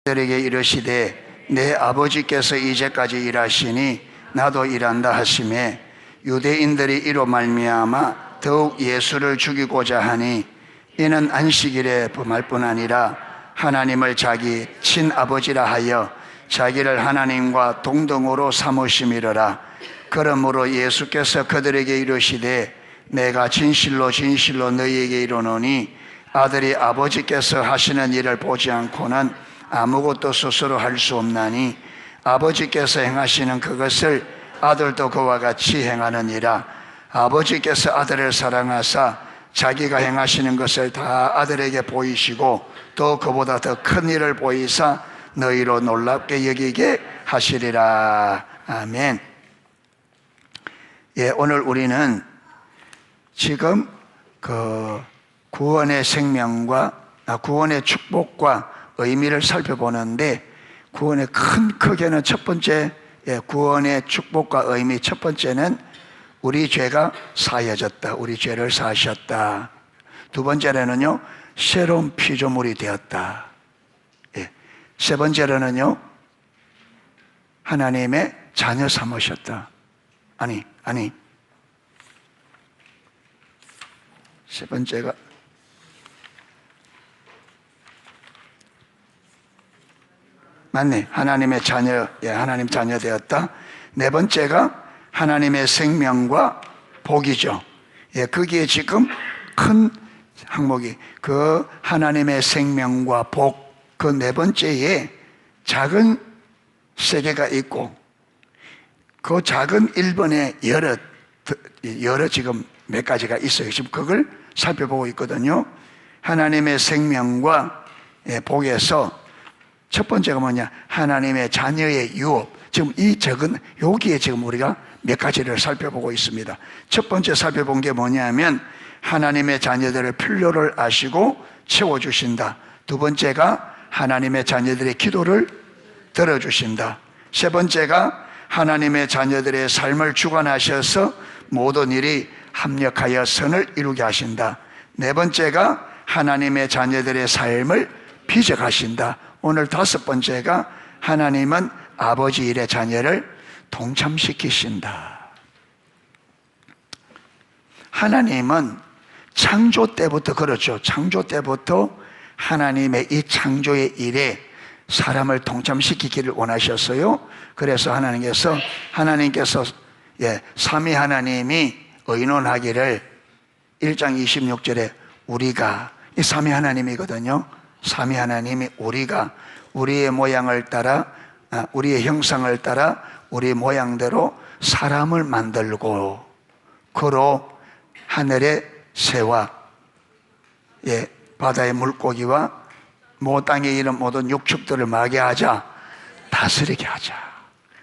들에게 이르시되 내 아버지께서 이제까지 일하시니 나도 일한다 하시매 유대인들이 이로 말미암아 더욱 예수를 죽이고자 하니 이는 안식일에 범할 뿐 아니라 하나님을 자기 친아버지라 하여 자기를 하나님과 동등으로 삼으심이로라. 그러므로 예수께서 그들에게 이르시되 내가 진실로 진실로 너희에게 이르노니 아들이 아버지께서 하시는 일을 보지 않고는 아무것도 스스로 할 수 없나니 아버지께서 행하시는 그것을 아들도 그와 같이 행하느니라. 아버지께서 아들을 사랑하사 자기가 행하시는 것을 다 아들에게 보이시고 또 그보다 더 큰 일을 보이사 너희로 놀랍게 여기게 하시리라. 아멘. 오늘 우리는 지금 그 구원의 생명과 구원의 축복과 의미를 살펴보는데, 구원의 크게는 첫 번째, 구원의 축복과 의미 첫 번째는 우리 죄가 사해졌다, 우리 죄를 사하셨다. 두 번째로는요, 새로운 피조물이 되었다. 세 번째로는요, 하나님의 자녀 삼으셨다. 아니 세 번째가 맞네, 하나님의 자녀, 하나님 자녀 되었다. 네 번째가 하나님의 생명과 복이죠. 거기에 지금 큰 항목이 그 하나님의 생명과 복, 그 네 번째에 작은 세계가 있고 그 작은 1번에 여러 지금 몇 가지가 있어요. 지금 그걸 살펴보고 있거든요. 하나님의 생명과 복에서 첫 번째가 뭐냐? 하나님의 자녀의 유업. 지금 이 적은 여기에 지금 우리가 몇 가지를 살펴보고 있습니다. 첫 번째 살펴본 게 뭐냐면 하나님의 자녀들의 필요를 아시고 채워주신다. 두 번째가 하나님의 자녀들의 기도를 들어주신다. 세 번째가 하나님의 자녀들의 삶을 주관하셔서 모든 일이 합력하여 선을 이루게 하신다. 네 번째가 하나님의 자녀들의 삶을 비적하신다. 오늘 다섯 번째가 하나님은 아버지 일의 자녀를 동참시키신다. 하나님은 창조 때부터, 그렇죠, 창조 때부터 하나님의 이 창조의 일에 사람을 동참시키기를 원하셨어요. 그래서 하나님께서 삼위 하나님이 의논하기를 1장 26절에 우리가, 이 삼위 하나님이거든요. 삼위 하나님이 우리가 우리의 모양을 따라, 우리의 형상을 따라 우리 모양대로 사람을 만들고 그로 하늘의 새와 바다의 물고기와 땅에 이런 모든 육축들을 마게 하자, 다스리게 하자.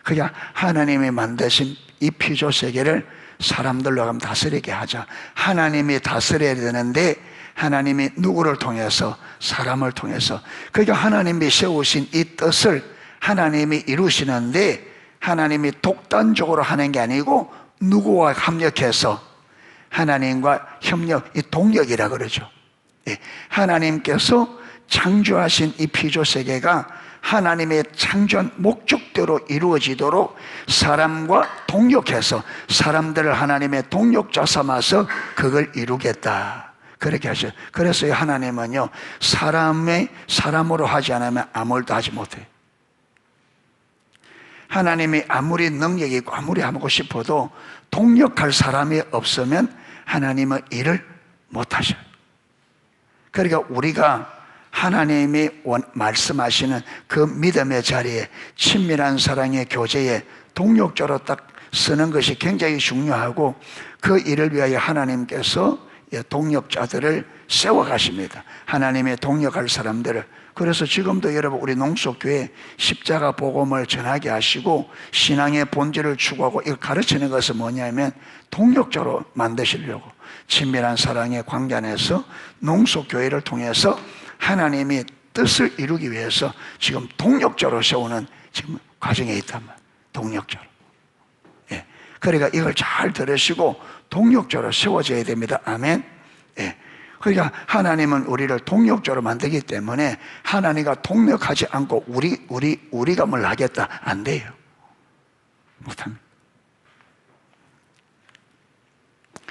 그러니까 하나님이 만드신 이 피조 세계를 사람들로 하면 다스리게 하자. 하나님이 다스려야 되는데 하나님이 누구를 통해서? 사람을 통해서. 그러니까 하나님이 세우신 이 뜻을 하나님이 이루시는데 하나님이 독단적으로 하는 게 아니고 누구와 협력해서 하나님과 협력, 이 동력이라 그러죠. 하나님께서 창조하신 이 피조 세계가 하나님의 창조한 목적대로 이루어지도록 사람과 동력해서 사람들을 하나님의 동력자 삼아서 그걸 이루겠다, 그렇게 하셔요. 그래서 하나님은요, 사람으로 하지 않으면 아무것도 하지 못해요. 하나님이 아무리 능력이 있고 아무리 하고 싶어도 동력할 사람이 없으면 하나님은 일을 못하셔요. 그러니까 우리가 하나님이 말씀하시는 그 믿음의 자리에, 친밀한 사랑의 교제에 동력자로 딱 쓰는 것이 굉장히 중요하고, 그 일을 위하여 하나님께서 동력자들을 세워가십니다. 하나님의 동력할 사람들을. 그래서 지금도 여러분 우리 농속교회 십자가 복음을 전하게 하시고 신앙의 본질을 추구하고 이걸 가르치는 것은 뭐냐면 동력자로 만드시려고, 친밀한 사랑의 관계 안에서 농속교회를 통해서 하나님이 뜻을 이루기 위해서 지금 동력자로 세우는 지금 과정에 있단 말이에요. 동력자로. 그러니까 이걸 잘 들으시고 동력자로 세워져야 됩니다. 아멘. 그러니까 하나님은 우리를 동력자로 만들기 때문에 하나님과 동력하지 않고 우리가 뭘 하겠다 안 돼요. 못합니다.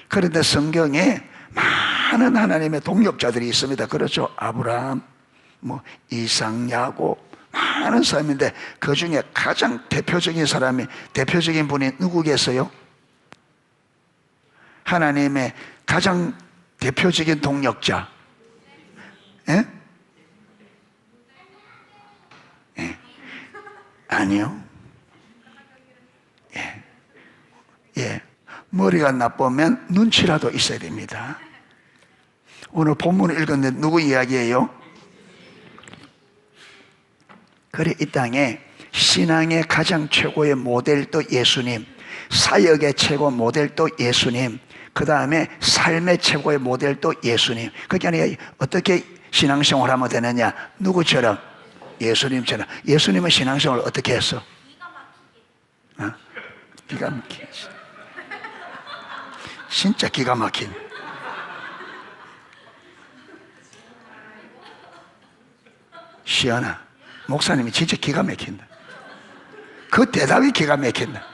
그런데 성경에 많은 하나님의 동력자들이 있습니다. 그렇죠? 아브라함, 이삭, 야곱 많은 사람인데 그 중에 가장 대표적인 분이 누구겠어요? 하나님의 가장 대표적인 동력자. 예? 예. 아니요. 예. 예. 머리가 나쁘면 눈치라도 있어야 됩니다. 오늘 본문을 읽었는데 누구 이야기예요? 그래, 이 땅에 신앙의 가장 최고의 모델도 예수님, 사역의 최고 모델도 예수님, 그 다음에 삶의 최고의 모델도 예수님. 그게 아니라 어떻게 신앙생활 하면 되느냐? 누구처럼? 예수님처럼. 예수님은 신앙생활을 어떻게 했어? 기가 막히게. 진짜 기가 막힌. 시연아, 목사님이 진짜 기가 막힌다. 그 대답이 기가 막힌다.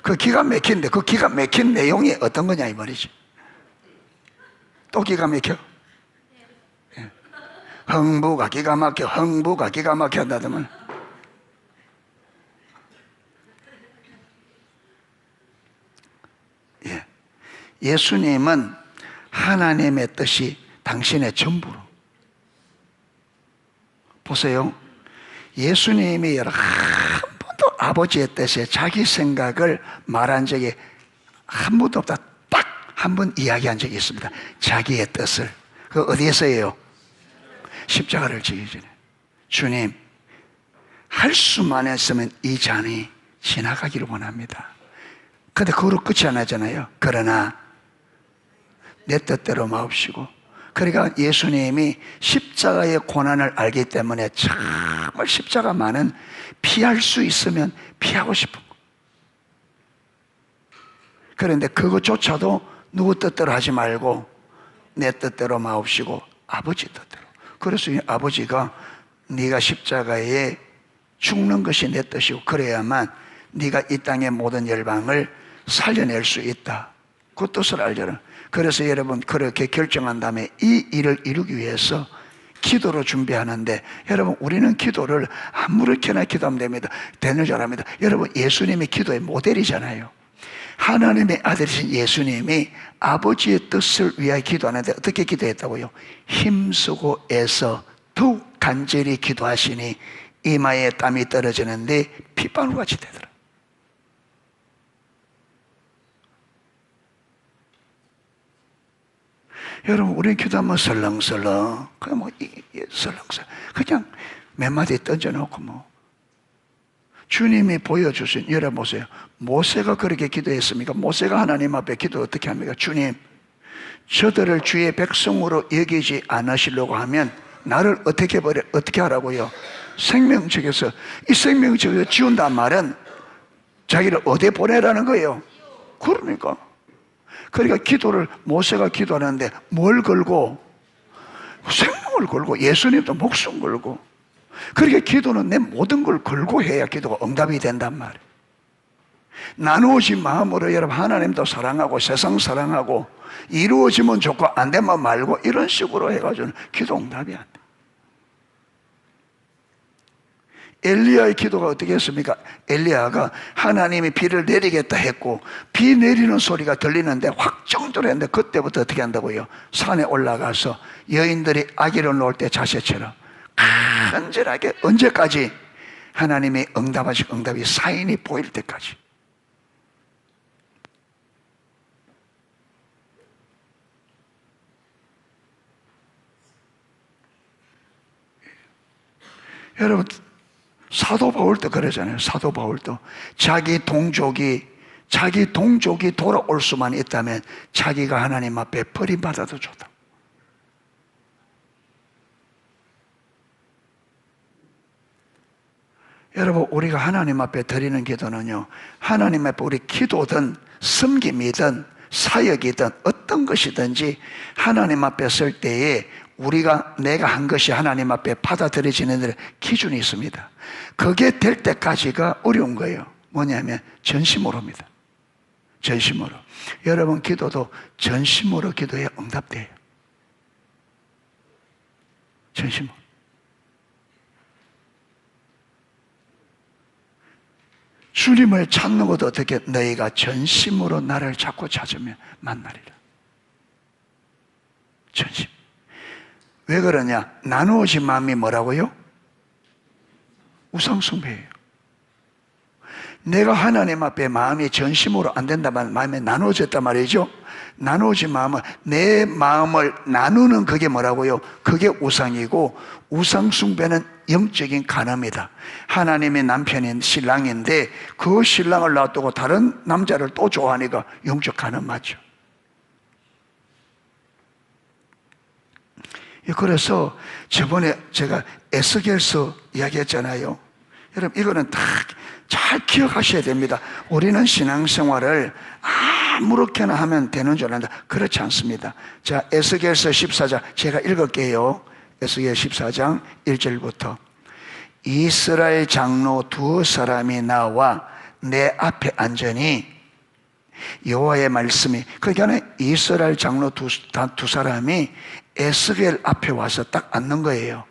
그 기가 막힌데 그 기가 막힌 내용이 어떤 거냐 이 말이지. 또 기가 막혀. 흥부가 기가 막혀. 흥부가 기가 막혀 한다더만. 예. 예수님은 하나님의 뜻이 당신의 전부로. 보세요. 예수님이 한 번도 아버지의 뜻에 자기 생각을 말한 적이 한 번도 없다. 딱 한 번 이야기한 적이 있습니다. 자기의 뜻을. 그 어디에서예요? 십자가를 지기 전에. 주님, 할 수만 했으면 이 잔이 지나가기를 원합니다. 근데 그거로 끝이 안 나잖아요. 그러나 내 뜻대로 마옵시고. 그러니까 예수님이 십자가의 고난을 알기 때문에 정말 십자가만은 피할 수 있으면 피하고 싶은 거. 그런데 그것조차도 누구 뜻대로 하지 말고 내 뜻대로 마옵시고 아버지 뜻대로. 그래서 이 아버지가 네가 십자가에 죽는 것이 내 뜻이고 그래야만 네가 이 땅의 모든 열방을 살려낼 수 있다. 그 뜻을 알잖아. 그래서 여러분 그렇게 결정한 다음에 이 일을 이루기 위해서 기도로 준비하는데, 여러분 우리는 기도를 아무렇게나 기도하면 됩니다. 되는 줄 압니다. 여러분 예수님이 기도의 모델이잖아요. 하나님의 아들이신 예수님이 아버지의 뜻을 위하여 기도하는데 어떻게 기도했다고요? 힘쓰고 애써 더욱 간절히 기도하시니 이마에 땀이 떨어지는데 핏방울같이 되더라. 여러분 우리는 기도하면 설렁설렁 그냥 설렁설렁 그냥 몇 마디 던져놓고 주님이 보여주신, 여러분 보세요. 모세가 그렇게 기도했습니까? 모세가 하나님 앞에 기도 어떻게 합니까? 주님, 저들을 주의 백성으로 여기지 않으시려고 하면 나를 어떻게 하라고요? 생명책에서, 이 생명책에서 지운단 말은 자기를 어디에 보내라는 거예요? 그러니까 기도를 모세가 기도하는데 뭘 걸고? 생명을 걸고, 예수님도 목숨 걸고. 그러니까 기도는 내 모든 걸 걸고 해야 기도가 응답이 된단 말이에요. 나누어진 마음으로 여러분 하나님도 사랑하고 세상 사랑하고 이루어지면 좋고 안 되면 말고 이런 식으로 해가지고는 기도 응답이 안 돼. 엘리야의 기도가 어떻게 했습니까? 엘리야가 하나님이 비를 내리겠다 했고 비 내리는 소리가 들리는데 확정적으로 했는데 그때부터 어떻게 한다고요? 산에 올라가서 여인들이 아기를 놓을 때 자세처럼 간절하게, 언제까지? 하나님의 응답이 사인이 보일 때까지. 여러분 사도 바울도 그러잖아요. 사도 바울도 자기 동족이 돌아올 수만 있다면 자기가 하나님 앞에 버림받아도 좋다. 여러분 우리가 하나님 앞에 드리는 기도는요, 하나님 앞에 우리 기도든 섬김이든 사역이든 어떤 것이든지 하나님 앞에 설 때에 내가 한 것이 하나님 앞에 받아들여지는 데 기준이 있습니다. 그게 될 때까지가 어려운 거예요. 뭐냐면 전심으로입니다. 전심으로. 여러분 기도도 전심으로 기도해 응답돼요. 전심으로. 주님을 찾는 것도 어떻게? 너희가 전심으로 나를 찾고 찾으면 만나리라. 전심. 왜 그러냐? 나누어진 마음이 뭐라고요? 우상숭배예요. 내가 하나님 앞에 마음이 전심으로 안 된다면 마음이 나누어졌단 말이죠. 나누어진 마음은 내 마음을 나누는 그게 뭐라고요? 그게 우상이고, 우상숭배는 영적인 간음이다. 하나님의 남편인 신랑인데 그 신랑을 놔두고 다른 남자를 또 좋아하니까 영적 간음 맞죠. 그래서 저번에 제가 에스겔서 이야기했잖아요. 여러분 이거는 다 잘 기억하셔야 됩니다. 우리는 신앙생활을 아무렇게나 하면 되는 줄 안다. 그렇지 않습니다. 자, 에스겔서 14장 제가 읽을게요. 에스겔 14장 1절부터 이스라엘 장로 두 사람이 나와 내 앞에 앉으니 여호와의 말씀이, 그러니까 이스라엘 장로 두 사람이 에스겔 앞에 와서 딱 앉는 거예요.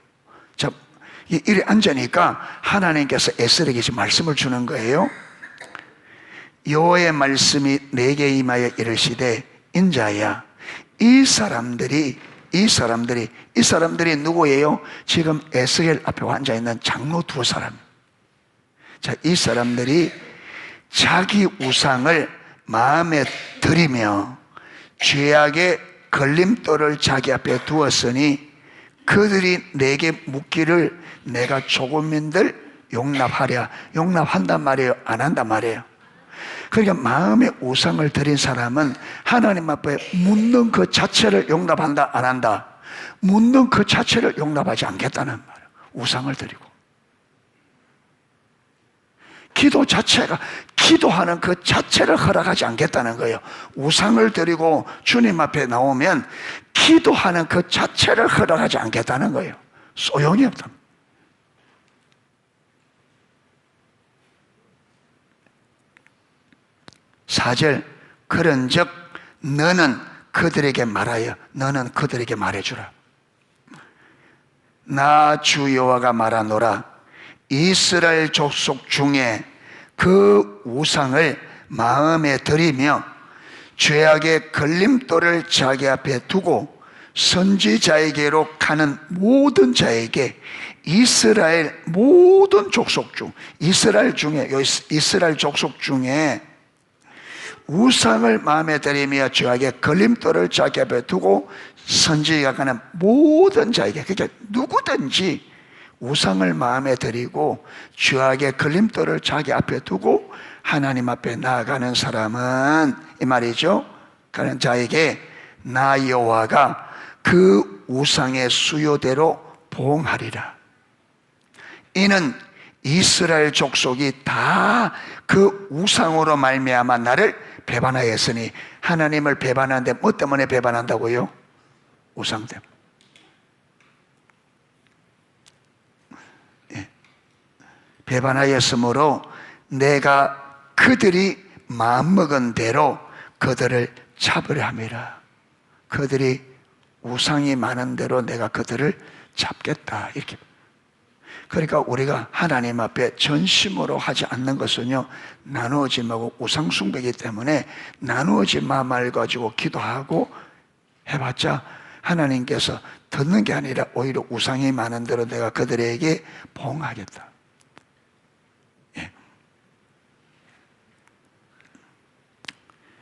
자, 이리 앉으니까 하나님께서 에스겔에게 지금 말씀을 주는 거예요. 여호와의 말씀이 내게 임하여 이르시되 인자야, 이 사람들이 누구예요? 지금 에스겔 앞에 앉아 있는 장로 두 사람. 자, 이 사람들이 자기 우상을 마음에 들이며 죄악의 걸림돌을 자기 앞에 두었으니 그들이 내게 묻기를 내가 조금인들 용납하랴. 용납한단 말이에요? 안 한단 말이에요? 그러니까 마음의 우상을 드린 사람은 하나님 앞에 묻는 그 자체를 용납한다, 안 한다? 묻는 그 자체를 용납하지 않겠다는 말이에요. 우상을 드리고. 기도 자체가, 기도하는 그 자체를 허락하지 않겠다는 거예요. 우상을 드리고 주님 앞에 나오면 기도하는 그 자체를 허락하지 않겠다는 거예요. 소용이 없다. 4절, 그런즉 너는 그들에게 말하여, 너는 그들에게 말해주라. 나 주 여호와가 말하노라. 이스라엘 족속 중에 그 우상을 마음에 들이며 죄악의 걸림돌을 자기 앞에 두고 선지자에게로 가는 모든 자에게, 이스라엘 모든 족속 중, 이스라엘 족속 중에 우상을 마음에 들이며 죄악의 걸림돌을 자기 앞에 두고 선지자가 가는 모든 자에게, 그러니까 누구든지 우상을 마음에 들이고 죄악의 걸림돌을 자기 앞에 두고 하나님 앞에 나아가는 사람은, 이 말이죠, 그런 자에게 나 여호와가 그 우상의 수요대로 보응하리라. 이는 이스라엘 족속이 다 그 우상으로 말미암아 나를 배반하였으니. 하나님을 배반하는데 뭐 때문에 배반한다고요? 우상 때문에. 배반하였으므로 내가 그들이 마음먹은 대로 그들을 잡으려 함이라. 그들이 우상이 많은 대로 내가 그들을 잡겠다, 이렇게. 그러니까 우리가 하나님 앞에 전심으로 하지 않는 것은요, 나누어진 마음하고 우상숭배이기 때문에 나누어진 마음을 가지고 기도하고 해봤자 하나님께서 듣는 게 아니라 오히려 우상이 많은 대로 내가 그들에게 보응하겠다.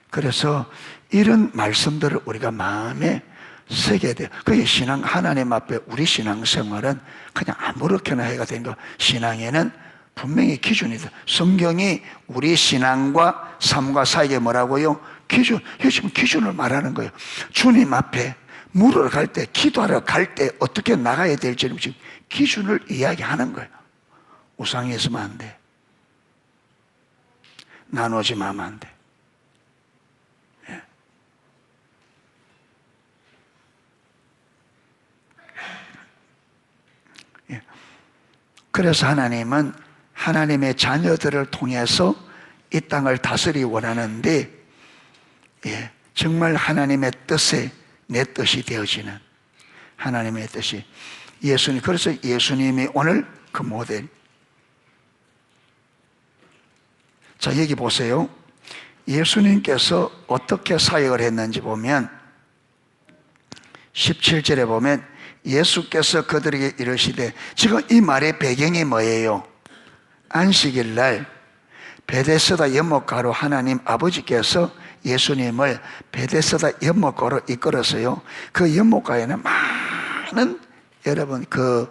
그래서 이런 말씀들을 우리가 마음에 새겨야 돼요. 그게 신앙, 하나님 앞에 우리 신앙생활은 그냥 아무렇게나 해가 된 거. 신앙에는 분명히 기준이 있어요. 성경이 우리 신앙과 삶과 사이에 뭐라고요? 기준. 지금 기준을 말하는 거예요. 주님 앞에 물을 갈 때, 기도하러 갈 때 어떻게 나가야 될지는 지금 기준을 이야기하는 거예요. 우상이 있으면 안 돼. 나누지 마면 안 돼. 그래서 하나님은 하나님의 자녀들을 통해서 이 땅을 다스리기 원하는데, 정말 하나님의 뜻에 내 뜻이 되어지는 하나님의 뜻이 예수님. 그래서 예수님이 오늘 그 모델. 자, 여기 보세요. 예수님께서 어떻게 사역을 했는지 보면 17절에 보면 예수께서 그들에게 이르시되, 지금 이 말의 배경이 뭐예요? 안식일 날 베데스다 연못가로 하나님 아버지께서 예수님을 베데스다 연못가로 이끌었어요. 그 연못가에는 많은 여러분 그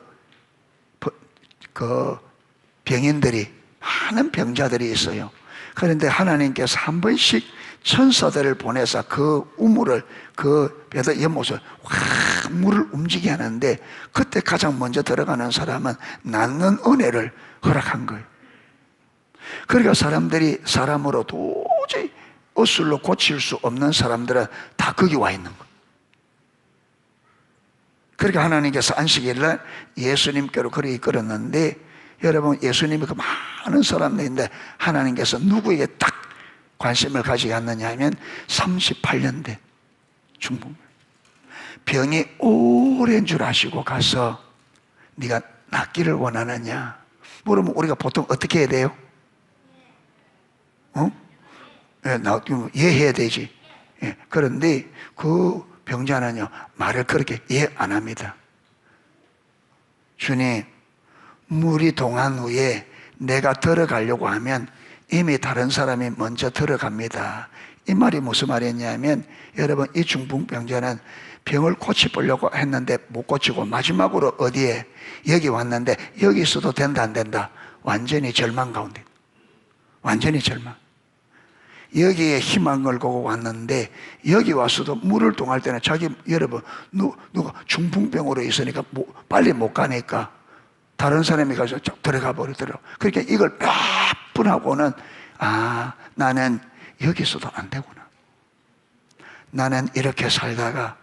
병인들이, 많은 병자들이 있어요. 그런데 하나님께서 한 번씩 천사들을 보내서 그 우물을, 그 베데스다 연못을 확 물을 움직이게 하는데, 그때 가장 먼저 들어가는 사람은 낫는 은혜를 허락한 거예요. 그러니까 사람들이 사람으로 도저히 어술로 고칠 수 없는 사람들은 다 거기 와 있는 거예요. 그러니까 하나님께서 안식일날 예수님께로 그리 이끌었는데, 여러분 예수님이 그 많은 사람들인데 하나님께서 누구에게 딱 관심을 가지게 했느냐 하면 38년 된 중풍, 병이 오랜 줄 아시고 가서 네가 낫기를 원하느냐 물으면 우리가 보통 어떻게 해야 돼요? 해야 되지. 그런데 그 병자는요, 말을 그렇게 안 합니다. 주님, 물이 동한 후에 내가 들어가려고 하면 이미 다른 사람이 먼저 들어갑니다. 이 말이 무슨 말이냐면, 여러분 이 중풍병자는 병을 고쳐보려고 했는데 못 고치고 마지막으로 어디에? 여기 왔는데 여기서도 된다 안 된다? 완전히 절망 가운데, 완전히 절망. 여기에 희망을 걸고 왔는데 여기 와서도 물을 동할 때는 자기, 여러분 누가 중풍병으로 있으니까 빨리 못 가니까 다른 사람이 가서 들어가 버리더라고. 그러니까 이걸 몇 번 하고는, 나는 여기서도 안 되구나, 나는 이렇게 살다가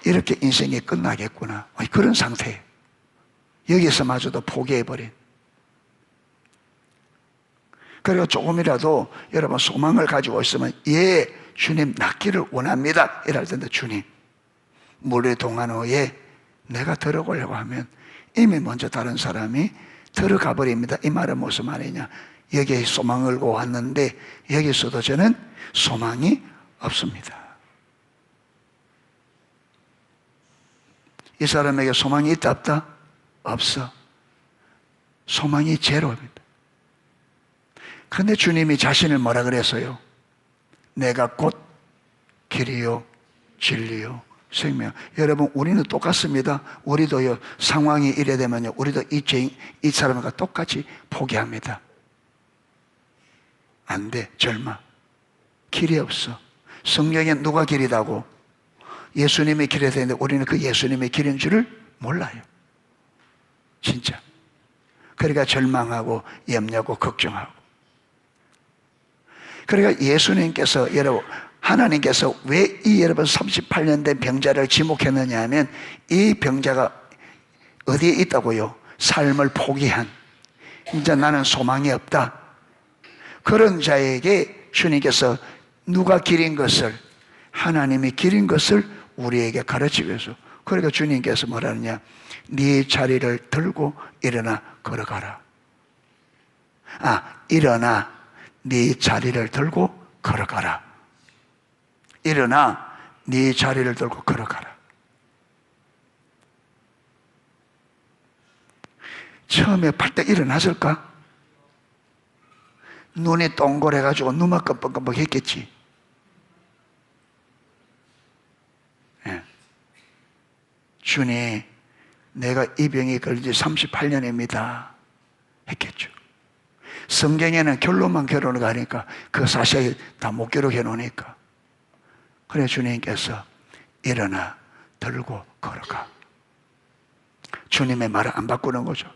이렇게 인생이 끝나겠구나, 그런 상태예요. 여기서마저도 포기해버린. 그리고 조금이라도 여러분 소망을 가지고 있으면, 주님 낫기를 원합니다 이럴 텐데, 주님 물에 동한 후에 내가 들어가려고 하면 이미 먼저 다른 사람이 들어가 버립니다. 이 말은 무슨 말이냐? 여기에 소망을 걸고 왔는데 여기서도 저는 소망이 없습니다. 이 사람에게 소망이 있다 없다? 없어. 소망이 제로입니다. 그런데 주님이 자신을 뭐라 그랬어요? 내가 곧 길이요 진리요 생명. 여러분 우리는 똑같습니다. 우리도요, 상황이 이래 되면요, 우리도 이 사람과 똑같이 포기합니다. 안 돼. 절망. 길이 없어. 성경에 누가 길이다고? 예수님의 길이 되는데 우리는 그 예수님의 길인 줄을 몰라요. 진짜. 그러니까 절망하고 염려하고 걱정하고. 그러니까 예수님께서, 여러분 하나님께서 왜 이 여러분 38년 된 병자를 지목했느냐 하면, 이 병자가 어디에 있다고요? 삶을 포기한, 이제 나는 소망이 없다, 그런 자에게 주님께서 누가 길인 것을, 하나님이 길인 것을 우리에게 가르치기 위해서. 그러니까 주님께서 뭐라느냐? 네 자리를 들고 일어나 걸어가라. 일어나 네 자리를 들고 걸어가라. 일어나 네 자리를 들고 걸어가라. 처음에 팔딱 일어났을까? 눈이 동그래가지고 눈만 끔뻑끔뻑 했겠지. 주님, 내가 이 병이 걸린 지 38년입니다 했겠죠. 성경에는 결론만 결혼을 가니까 그 사실 다 못 기록해 놓으니까. 그래 주님께서 일어나 들고 걸어가. 주님의 말을 안 바꾸는 거죠.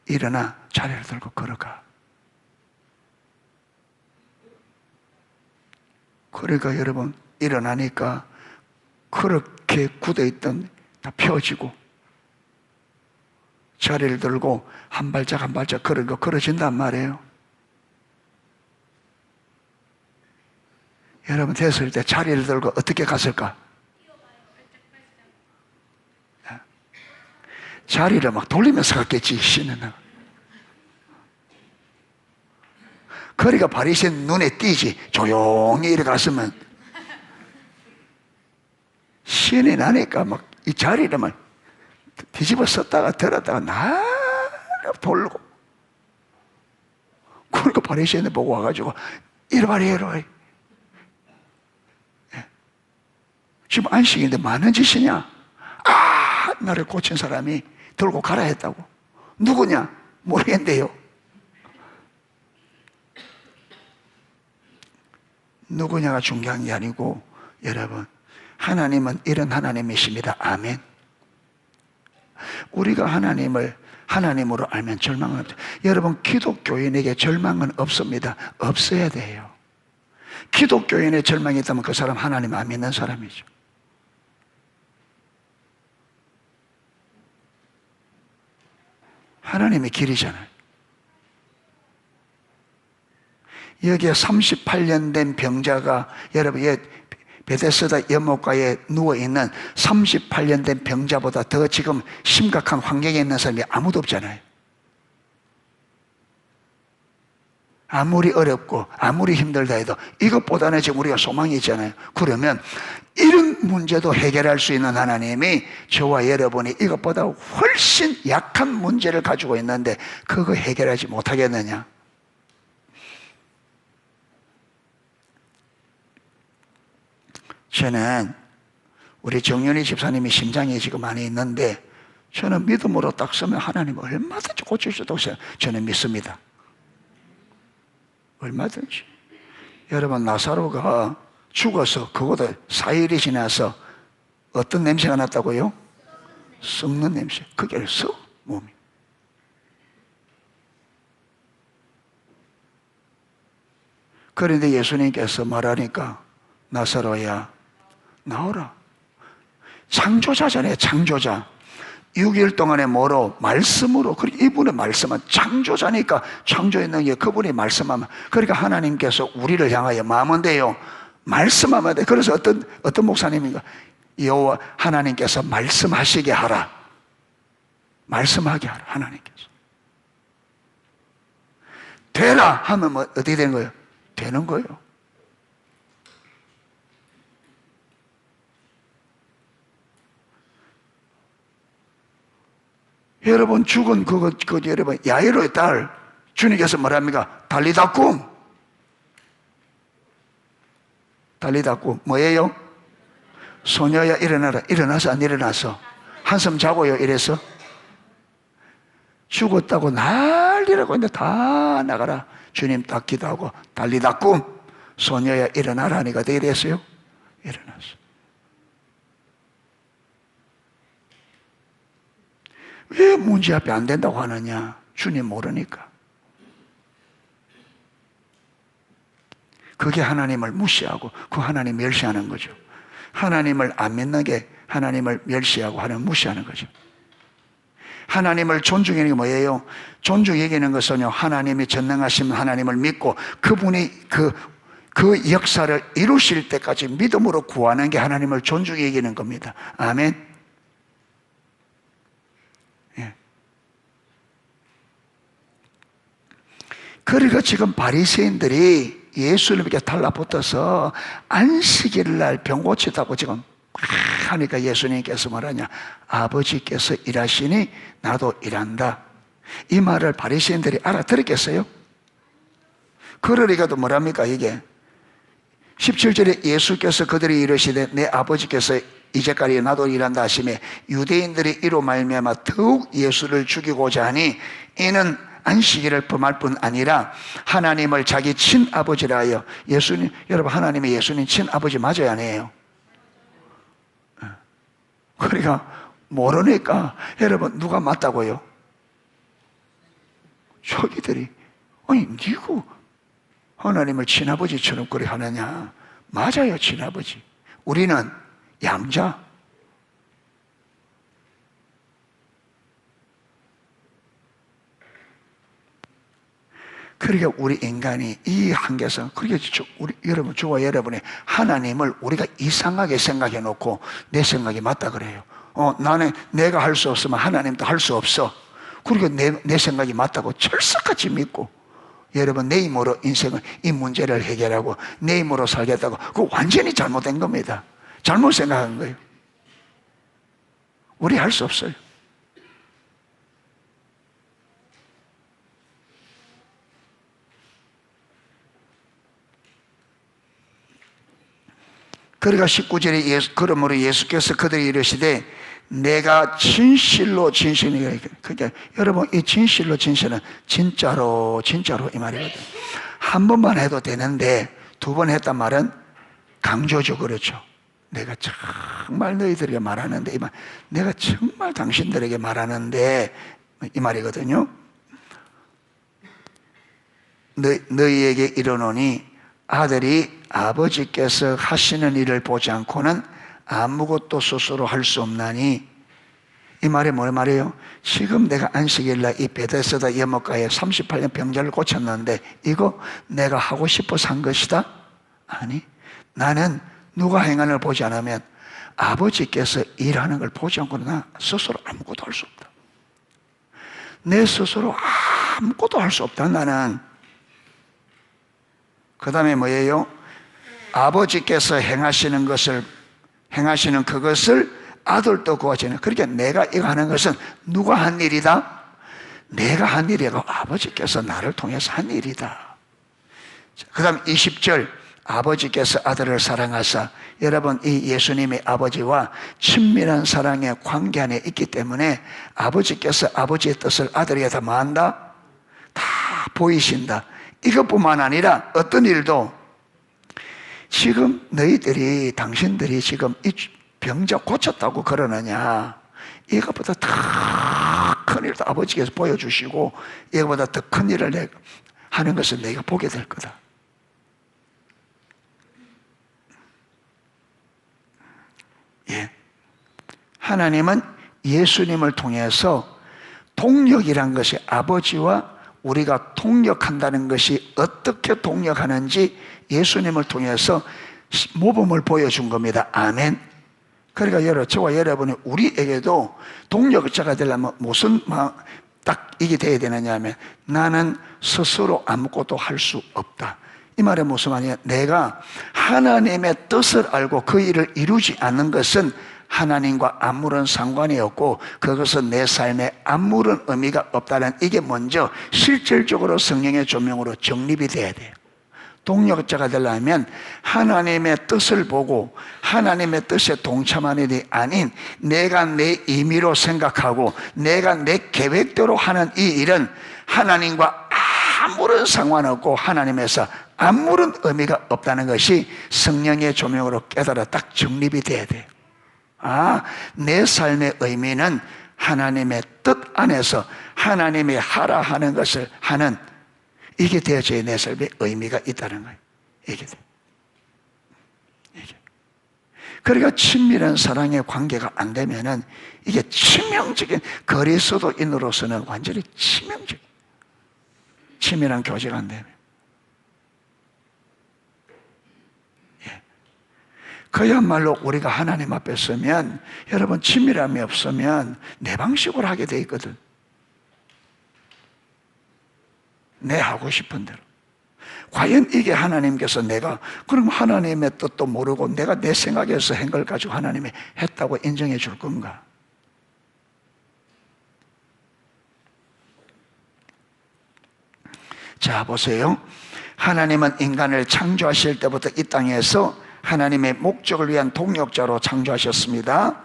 일어나 자리를 들고 걸어가. 그러니까 여러분 일어나니까 그렇게 굳어있던 다 펴지고 자리를 들고 한 발짝 한 발짝 걸어진단 말이에요. 여러분 됐을 때 자리를 들고 어떻게 갔을까? 자리를 막 돌리면서 갔겠지. 신은 그러니까 바리새인 눈에 띄지. 조용히 이렇게 갔으면 신이 나니까 막 이 자리를 막 뒤집어 썼다가 들었다가 나를 돌고, 그러니까 바리새인을 보고 와가지고 이리 와라 이리 와라. 지금 안식인데 많은 짓이냐? 나를 고친 사람이 들고 가라 했다고. 누구냐? 모르겠는데요. 누구냐가 중요한 게 아니고, 여러분, 하나님은 이런 하나님이십니다. 아멘. 우리가 하나님을 하나님으로 알면 절망은 없죠. 여러분, 기독교인에게 절망은 없습니다. 없어야 돼요. 기독교인의 절망이 있다면 그 사람 하나님 안 믿는 사람이죠. 하나님의 길이잖아요. 여기에 38년 된 병자가, 여러분, 베데스다 연못가에 누워있는 38년 된 병자보다 더 지금 심각한 환경에 있는 사람이 아무도 없잖아요. 아무리 어렵고 아무리 힘들다 해도 이것보다는 지금 우리가 소망이 있잖아요. 그러면 이런 문제도 해결할 수 있는 하나님이 저와 여러분이 이것보다 훨씬 약한 문제를 가지고 있는데 그거 해결하지 못하겠느냐? 저는 우리 정윤희 집사님이 심장이 지금 많이 있는데 저는 믿음으로 딱 서면 하나님 얼마든지 고칠 수 있다고 저는 믿습니다. 얼마든지. 여러분, 나사로가 죽어서 그것도 4일이 지나서 어떤 냄새가 났다고요? 썩는 냄새. 그게 썩 몸이. 그런데 예수님께서 말하니까 나사로야 나오라. 창조자잖아요. 창조자. 6일 동안에 뭐로? 말씀으로. 이분의 말씀은 창조자니까 창조했는 게 그분이 말씀하면, 그러니까 하나님께서 우리를 향하여 마음은데요, 말씀하면 돼. 그래서 어떤 목사님인가? 여호와 하나님께서 말씀하시게 하라. 말씀하게 하라. 하나님께서 되라 하면 뭐 어떻게 되는 거예요? 되는 거예요. 여러분, 죽은 여러분, 야이로의 딸, 주님께서 뭐랍니까? 달리다꿈. 달리다꿈. 뭐예요? 소녀야, 일어나라. 일어나서 안 일어나서? 한숨 자고요, 이래서? 죽었다고 난리라고 했는데 다 나가라. 주님 딱 기도하고, 달리다꿈. 소녀야, 일어나라 하니까 어떻게 됐어요? 일어났어. 왜 문제 앞에 안 된다고 하느냐? 주님 모르니까. 그게 하나님을 무시하고 그 하나님 멸시하는 거죠. 하나님을 안 믿는 게 하나님을 멸시하고 하나님 무시하는 거죠. 하나님을 존중하는 게 뭐예요? 존중 여기는 것은요, 하나님이 전능하신 하나님을 믿고 그분이 그 역사를 이루실 때까지 믿음으로 구하는 게 하나님을 존중히 여기는 겁니다. 아멘. 그러니까 지금 바리새인들이 예수님에게 달라붙어서 안식일 날 병 고치다고 지금 하니까 예수님께서 뭐라냐? 아버지께서 일하시니 나도 일한다. 이 말을 바리새인들이 알아들었겠어요? 그러니까도 뭐랍니까 이게? 17절에 예수께서 그들이 이르시되 내 아버지께서 이제까지 나도 일한다 하시며 유대인들이 이로 말미암아 더욱 예수를 죽이고자 하니 이는 안식일을 범할 뿐 아니라 하나님을 자기 친아버지라 하여. 예수님, 여러분, 하나님의 예수님 친아버지 맞아요, 아니에요? 그러니까 모르니까 여러분, 누가 맞다고요? 저기들이 아니 니가 하나님을 친아버지처럼 그래 하느냐? 맞아요, 친아버지. 우리는 양자. 그러니까 우리 인간이 이 한계성, 그러니까 여러분, 저와 여러분이 하나님을 우리가 이상하게 생각해 놓고 내 생각이 맞다 그래요. 나는 내가 할 수 없으면 하나님도 할 수 없어. 그리고 내 생각이 맞다고 철석같이 믿고, 여러분, 내 힘으로 인생을, 이 문제를 해결하고 내 힘으로 살겠다고, 그거 완전히 잘못된 겁니다. 잘못 생각한 거예요. 우리 할 수 없어요. 그러니까 19절에 그러므로 예수께서 그들이 이르시되 내가 진실로 진실이라. 그러니까 여러분, 이 진실로 진실은 진짜로 진짜로 이 말이거든. 한 번만 해도 되는데 두 번 했단 말은 강조죠. 그렇죠. 내가 정말 너희들에게 말하는데, 이 말, 내가 정말 당신들에게 말하는데 이 말이거든요. 너희에게 이르노니 아들이 아버지께서 하시는 일을 보지 않고는 아무것도 스스로 할 수 없나니. 이 말이 뭐란 말이에요? 지금 내가 안식일날 이 베데스다 연못가에 38년 병자를 고쳤는데 이거 내가 하고 싶어서 한 것이다? 아니, 나는 누가 행하는 걸 보지 않으면 아버지께서 일하는 걸 보지 않고는 나 스스로 아무것도 할 수 없다. 내 스스로 아무것도 할 수 없다, 나는. 그 다음에 뭐예요? 아버지께서 행하시는 그것을 아들도 구하시는. 그러니까 내가 이거 하는 것은 누가 한 일이다? 내가 한 일이고 아버지께서 나를 통해서 한 일이다. 그 다음 20절, 아버지께서 아들을 사랑하사. 여러분, 이 예수님의 아버지와 친밀한 사랑의 관계 안에 있기 때문에 아버지께서 아버지의 뜻을 아들에게 다 뭐한다? 다 보이신다. 이것뿐만 아니라 어떤 일도, 지금 너희들이, 당신들이 지금 이 병자 고쳤다고 그러느냐, 이것보다 더 큰 일도 아버지께서 보여주시고 이것보다 더 큰 일을 하는 것을 내가 보게 될 거다. 예. 하나님은 예수님을 통해서 동력이란 것이, 아버지와 우리가 동력한다는 것이 어떻게 동력하는지 예수님을 통해서 모범을 보여준 겁니다. 아멘. 그러니까 저와 여러분이, 우리에게도 동력자가 되려면 무슨 딱 이게 돼야 되느냐 하면, 나는 스스로 아무것도 할 수 없다. 이 말은 무슨 말이냐? 내가 하나님의 뜻을 알고 그 일을 이루지 않는 것은 하나님과 아무런 상관이 없고 그것은 내 삶에 아무런 의미가 없다는, 이게 먼저 실질적으로 성령의 조명으로 정립이 돼야 돼요. 동력자가 되려면 하나님의 뜻을 보고 하나님의 뜻에 동참하는 일이 아닌 내가 내 임의로 생각하고 내가 내 계획대로 하는 이 일은 하나님과 아무런 상관없고 하나님에서 아무런 의미가 없다는 것이 성령의 조명으로 깨달아 딱 정립이 돼야 돼요. 내 삶의 의미는 하나님의 뜻 안에서 하나님이 하라 하는 것을 하는, 이게 되어져야 내 삶에 의미가 있다는 거예요. 이게. 그러니까 친밀한 사랑의 관계가 안 되면은 이게 치명적인, 그리스도인으로서는 완전히 치명적인, 친밀한 교제가 안 되면. 그야말로 우리가 하나님 앞에 서면, 여러분, 친밀함이 없으면 내 방식으로 하게 돼 있거든. 내 하고 싶은 대로. 과연 이게 하나님께서, 내가 그럼 하나님의 뜻도 모르고 내가 내 생각에서 한 걸 가지고 하나님이 했다고 인정해 줄 건가? 자, 보세요. 하나님은 인간을 창조하실 때부터 이 땅에서 하나님의 목적을 위한 동력자로 창조하셨습니다.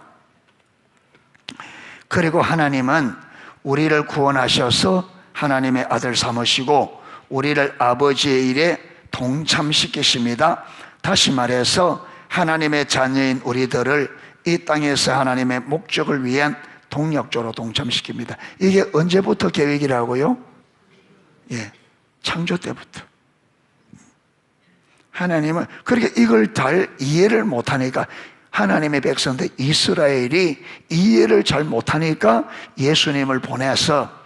그리고 하나님은 우리를 구원하셔서 하나님의 아들 삼으시고 우리를 아버지의 일에 동참시키십니다. 다시 말해서 하나님의 자녀인 우리들을 이 땅에서 하나님의 목적을 위한 동력자로 동참시킵니다. 이게 언제부터 계획이라고요? 창조 때부터. 하나님은, 그렇게 이걸 잘 이해를 못하니까, 하나님의 백성들 이스라엘이 이해를 잘 못하니까 예수님을 보내서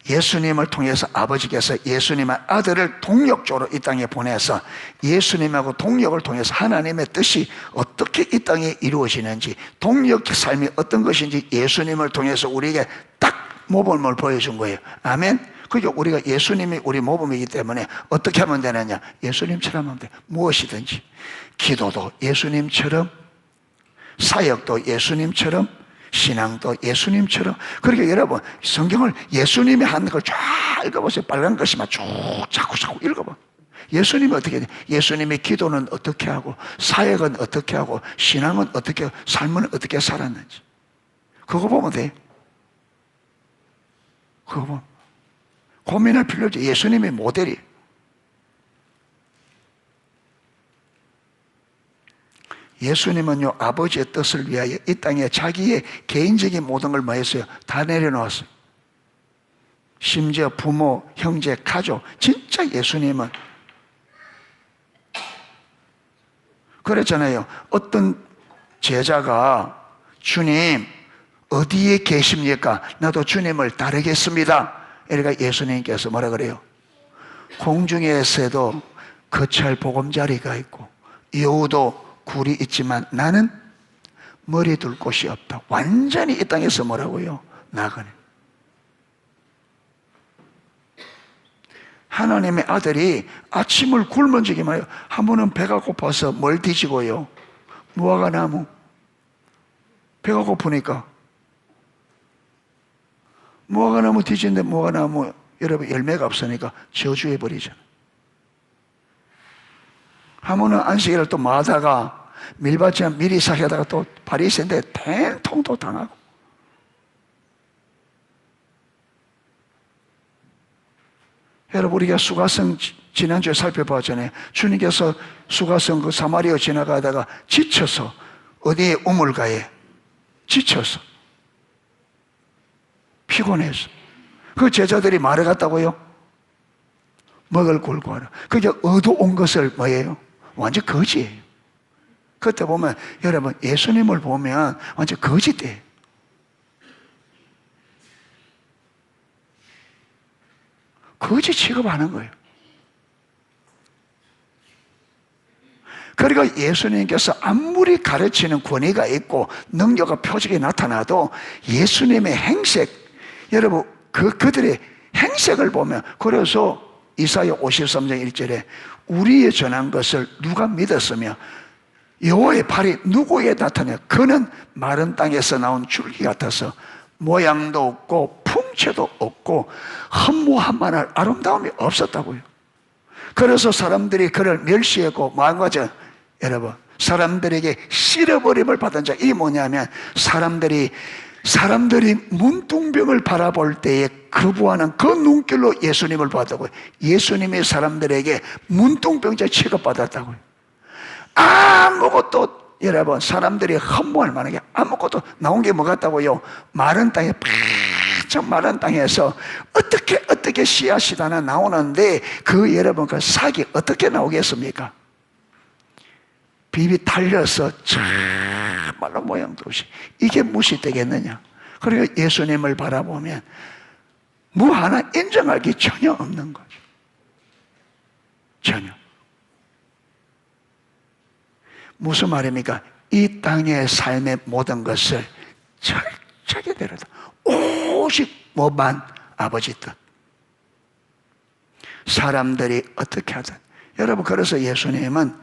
예수님을 통해서 아버지께서 예수님의 아들을 동력적으로 이 땅에 보내서 예수님하고 동력을 통해서 하나님의 뜻이 어떻게 이 땅에 이루어지는지, 동력의 삶이 어떤 것인지 예수님을 통해서 우리에게 딱 모범을 보여준 거예요. 아멘. 그리고 우리가 예수님이 우리 모범이기 때문에 어떻게 하면 되느냐? 예수님처럼 하면 돼. 무엇이든지. 기도도 예수님처럼, 사역도 예수님처럼, 신앙도 예수님처럼. 그러니까 여러분, 성경을 예수님이 하는 걸 쫙 읽어보세요. 빨간 글씨만 쭉 자꾸 읽어봐. 예수님이 어떻게 돼? 예수님의 기도는 어떻게 하고, 사역은 어떻게 하고, 신앙은 어떻게 하고, 삶은 어떻게 살았는지. 그거 보면 돼. 그거 보면. 고민할 필요 없지. 예수님의 모델이. 예수님은요, 아버지의 뜻을 위하여 이 땅에 자기의 개인적인 모든 걸 뭐 했어요? 다 내려놓았어요. 심지어 부모, 형제, 가족, 진짜 예수님은 그랬잖아요. 어떤 제자가 주님 어디에 계십니까? 나도 주님을 따르겠습니다. 그러니까 예수님께서 뭐라 그래요? 공중에서도 거처할 보금자리가 있고 여우도 굴이 있지만 나는 머리 둘 곳이 없다. 완전히 이 땅에서 뭐라고요? 나그네. 하나님의 아들이 아침을 굶은 적이 많아요. 한 번은 배가 고파서 뭘 뒤지고요? 무화과 나무. 배가 고프니까 무화과 나무 뒤지는데 무화과 나무 여러분 열매가 없으니까 저주해버리잖아요. 한 번은 안식일을 또 마다가 밀밭이나 미리 사귀다가 또 바리새인데 탱통도 당하고. 여러분 우리가 수가성 지난주에 살펴봤잖아요. 주님께서 수가성 그 사마리아 지나가다가 지쳐서 어디에 우물가에 지쳐서 피곤해서 그 제자들이 말해 갔다고요? 먹을 골고 하라. 그게 얻어온 것을 뭐예요? 완전 거지예요. 그때 보면 여러분 예수님을 보면 완전 거지돼요. 거지 취급하는 거예요. 그러니까 예수님께서 아무리 가르치는 권위가 있고 능력과 표적이 나타나도 예수님의 행색, 여러분 그들의 행색을 보면, 그래서 이사야 53장 1절에 우리의 전한 것을 누가 믿었으며 여호와의 팔이 누구에게 나타나요? 그는 마른 땅에서 나온 줄기 같아서 모양도 없고 풍채도 없고 허무한 만한 아름다움이 없었다고요. 그래서 사람들이 그를 멸시했고 뭐한 거죠? 여러분 사람들에게 실어버림을 받은 자. 이게 뭐냐면 사람들이 문둥병을 바라볼 때에 거부하는 그 눈길로 예수님을 봤다고요. 예수님이 사람들에게 문둥병자 취급받았다고요. 아무것도 여러분 사람들이 허무할 만한 게 아무것도 나온 게 뭐 같다고요? 마른 땅에 바짝 마른 땅에서 어떻게 씨앗이 하나 나오는데 그 여러분 그 싹이 어떻게 나오겠습니까? 비비 달려서 참말로 모양도 없이 이게 무엇이 되겠느냐? 그리고 예수님을 바라보면 뭐 하나 인정할 게 전혀 없는 거죠. 전혀. 무슨 말입니까? 이 땅의 삶의 모든 것을 철저하게 데려다 오직 뭐만 아버지 뜻. 사람들이 어떻게 하든. 여러분 그래서 예수님은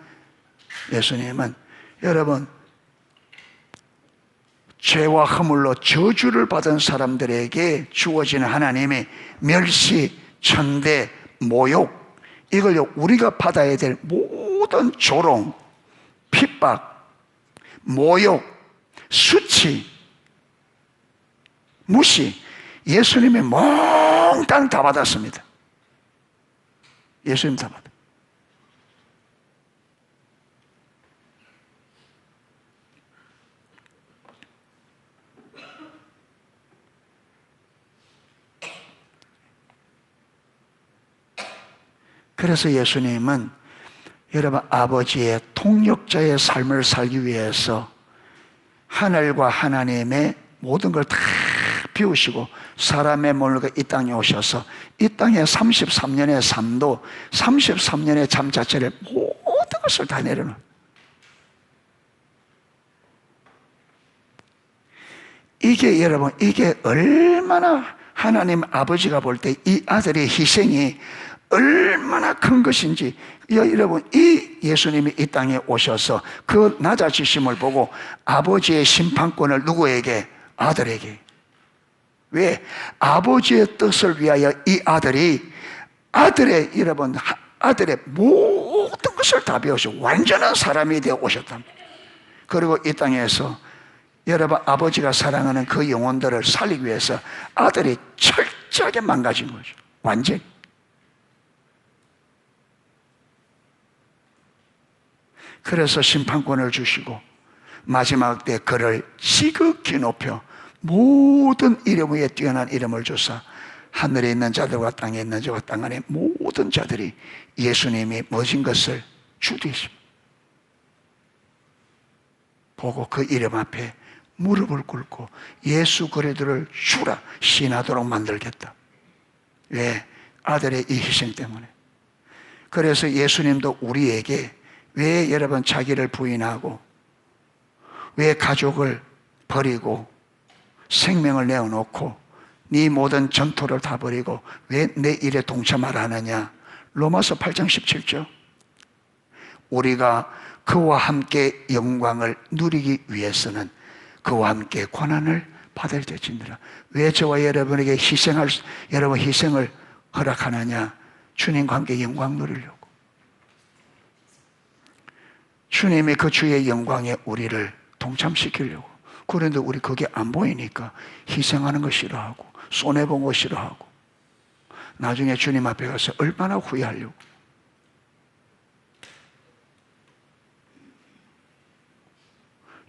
여러분 죄와 허물로 저주를 받은 사람들에게 주어지는 하나님의 멸시, 천대, 모욕, 이걸 우리가 받아야 될 모든 조롱, 핍박, 모욕, 수치, 무시, 예수님이 몽땅 다 받았습니다. 예수님 다 받았습니다. 그래서 예수님은 여러분 아버지의 통역자의 삶을 살기 위해서 하늘과 하나님의 모든 걸 다 비우시고 사람의 몸을 이 땅에 오셔서 이 땅에 33년의 삶도 33년의 삶 자체를 모든 것을 다 내려놓은, 이게 여러분, 이게 얼마나 하나님 아버지가 볼 때 이 아들의 희생이 얼마나 큰 것인지, 여러분, 이 예수님이 이 땅에 오셔서 그 낮아지심을 보고 아버지의 심판권을 누구에게? 아들에게. 왜? 아버지의 뜻을 위하여 이 아들이 아들의, 여러분, 아들의 모든 것을 다 배우시고 완전한 사람이 되어 오셨답니다. 그리고 이 땅에서 여러분, 아버지가 사랑하는 그 영혼들을 살리기 위해서 아들이 철저하게 망가진 거죠. 완전히. 그래서 심판권을 주시고 마지막 때 그를 지극히 높여 모든 이름 위에 뛰어난 이름을 주사 하늘에 있는 자들과 땅에 있는 자와 땅 안에 모든 자들이 예수님이 모진 것을 주되십니다. 보고 그 이름 앞에 무릎을 꿇고 예수 그리스도를 주라 신하도록 만들겠다. 왜? 아들의 이 희생 때문에. 그래서 예수님도 우리에게 왜 여러분 자기를 부인하고 왜 가족을 버리고 생명을 내어놓고 네 모든 전토를 다 버리고 왜 내 일에 동참하라 하느냐? 로마서 8장 17절. 우리가 그와 함께 영광을 누리기 위해서는 그와 함께 고난을 받을 때지니라. 왜 저와 여러분에게 여러분 희생을 허락하느냐? 주님과 함께 영광 누리려고. 주님이 그 주의 영광에 우리를 동참시키려고. 그런데 우리 그게 안 보이니까 희생하는 거 싫어하고 손해본 거 싫어하고 나중에 주님 앞에 가서 얼마나 후회하려고.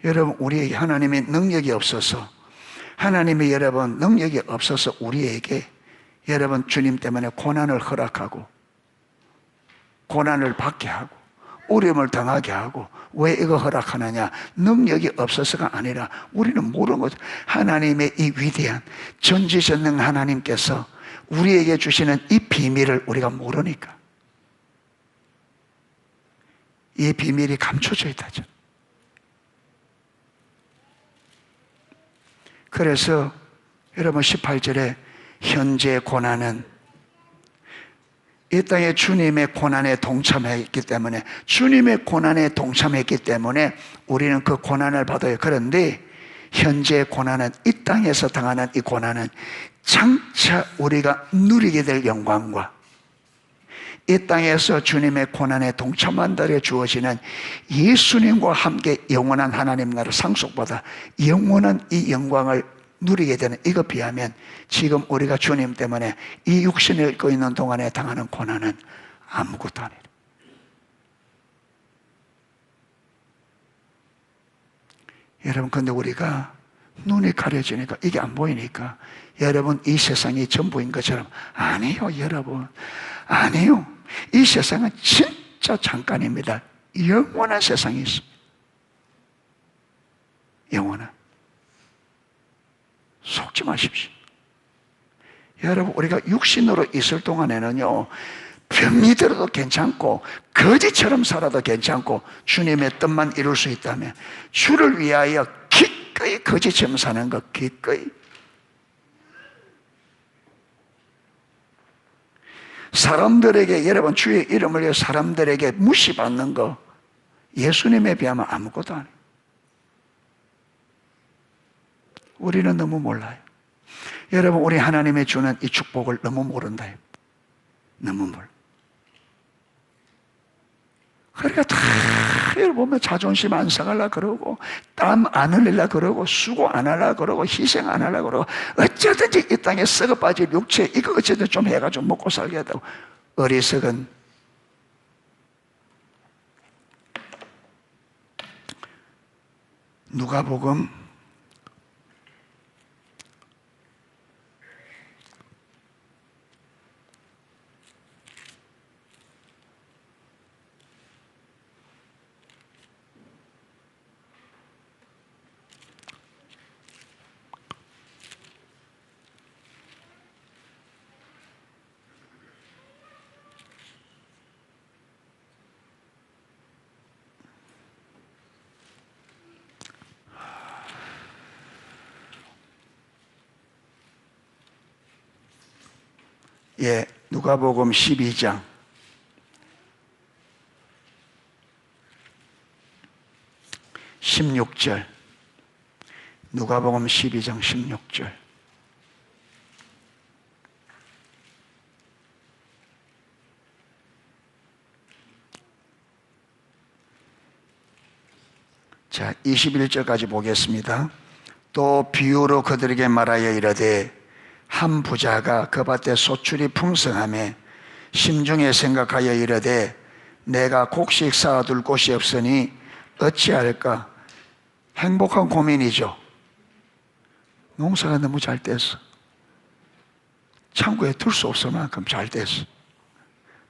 여러분, 우리에게 하나님의 능력이 없어서, 하나님의 여러분 능력이 없어서 우리에게 여러분 주님 때문에 고난을 허락하고 고난을 받게 하고 어려움을 당하게 하고, 왜 이거 허락하느냐? 능력이 없어서가 아니라 우리는 모르는 거죠. 하나님의 이 위대한 전지전능 하나님께서 우리에게 주시는 이 비밀을 우리가 모르니까. 이 비밀이 감춰져 있다죠. 그래서 여러분 18절에 현재 고난은 이 땅에 주님의 고난에 동참했기 때문에, 주님의 고난에 동참했기 때문에 우리는 그 고난을 받아요. 그런데 현재 고난은, 이 땅에서 당하는 이 고난은 장차 우리가 누리게 될 영광과 이 땅에서 주님의 고난에 동참한다에 주어지는 예수님과 함께 영원한 하나님 나라 상속받아 영원한 이 영광을 누리게 되는, 이거 비하면 지금 우리가 주님 때문에 이 육신을 입고 있는 동안에 당하는 고난은 아무것도 아니에요. 여러분, 근데 우리가 눈이 가려지니까, 이게 안 보이니까 여러분 이 세상이 전부인 것처럼, 아니요 여러분, 아니요. 이 세상은 진짜 잠깐입니다. 영원한 세상이 있습니다. 영원한. 속지 마십시오. 여러분, 우리가 육신으로 있을 동안에는요, 병이 들어도 괜찮고 거지처럼 살아도 괜찮고 주님의 뜻만 이룰 수 있다면 주를 위하여 기꺼이 거지처럼 사는 것, 기꺼이. 사람들에게, 여러분 주의 이름을 위해 사람들에게 무시받는 거 예수님에 비하면 아무것도 아니에요. 우리는 너무 몰라요. 여러분, 우리 하나님의 주는 이 축복을 너무 모른다. 너무 몰라. 그러니까 다 여러분 보면 자존심 안 상하려 그러고 땀 안 흘리려 그러고 수고 안 하려 그러고 희생 안 하려 그러고 어쩌든지 이 땅에 썩어 빠질 육체 이거 어쨌든 좀 해가지고 먹고 살겠다고. 어리석은 누가복음 예, 누가복음 12장 16절. 누가복음 12장 16절. 자, 21절까지 보겠습니다. 또 비유로 그들에게 말하여 이르되 한 부자가 그 밭에 소출이 풍성하매 심중에 생각하여 이르되 내가 곡식 쌓아둘 곳이 없으니 어찌할까? 행복한 고민이죠. 농사가 너무 잘 됐어. 창고에 둘 수 없을 만큼 잘 됐어.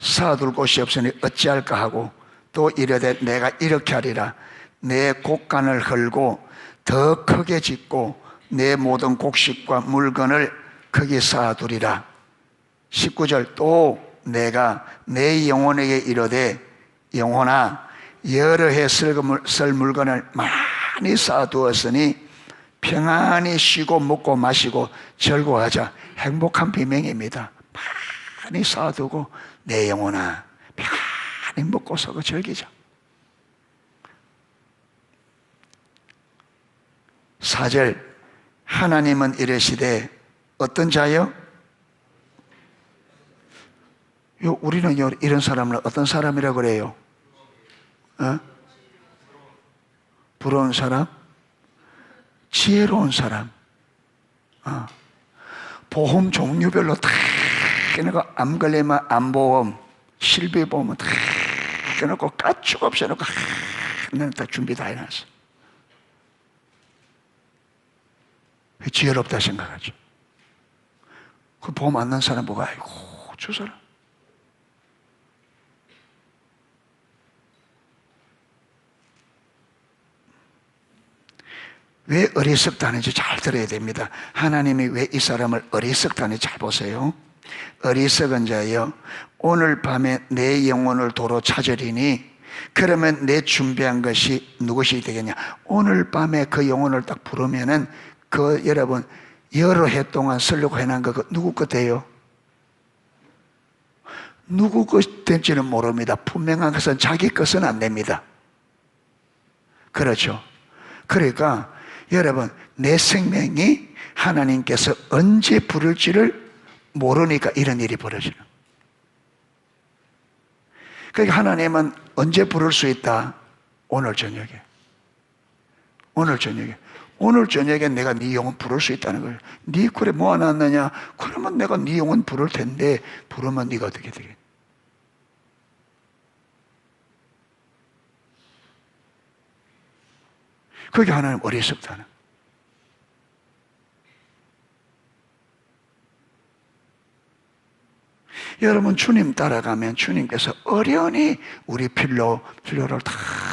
쌓아둘 곳이 없으니 어찌할까 하고 또 이르되 내가 이렇게 하리라. 내 곡간을 헐고 더 크게 짓고 내 모든 곡식과 물건을 거기 쌓아두리라. 19절. 또 내가 내 영혼에게 이르되 영혼아 여러 해 쓸 물건을 많이 쌓아두었으니 평안히 쉬고 먹고 마시고 즐거워하자. 행복한 비명입니다. 많이 쌓아두고 내 영혼아 평안히 먹고 서고 즐기자. 4절. 하나님은 이르시되 어떤 자요? 우리는 이런 사람을 어떤 사람이라고 그래요? 부러운 사람? 지혜로운 사람. 보험 종류별로 다 해놓고 암 걸리면 암보험, 실비보험은 다 해놓고 까축 없이 해놓고 하나는 다 준비 다 해놨어. 지혜롭다 생각하죠. 그 보험 안 난 사람 보고 아이고 저 사람 왜 어리석다는지 잘 들어야 됩니다. 하나님이 왜 이 사람을 어리석다는지 잘 보세요. 어리석은 자여 오늘 밤에 내 영혼을 도로 찾으리니 그러면 내 준비한 것이 무엇이 되겠냐. 오늘 밤에 그 영혼을 딱 부르면은 그 여러분 여러 해 동안 쓰려고 해놓은 거 누구 것이에요? 누구 것인지는 모릅니다. 분명한 것은 자기 것은 안 됩니다. 그렇죠. 그러니까 여러분 내 생명이 하나님께서 언제 부를지를 모르니까 이런 일이 벌어지는. 그러니까 하나님은 언제 부를 수 있다? 오늘 저녁에. 오늘 저녁에. 오늘 저녁에 내가 네 영혼 부를 수 있다는 거예요. 네 굴에 모아놨느냐? 그러면 내가 네 영혼 부를 텐데 부르면 네가 어떻게 되겠냐? 그게 하나님 어리석다는. 여러분 주님 따라가면 주님께서 어련히 우리 필요를 다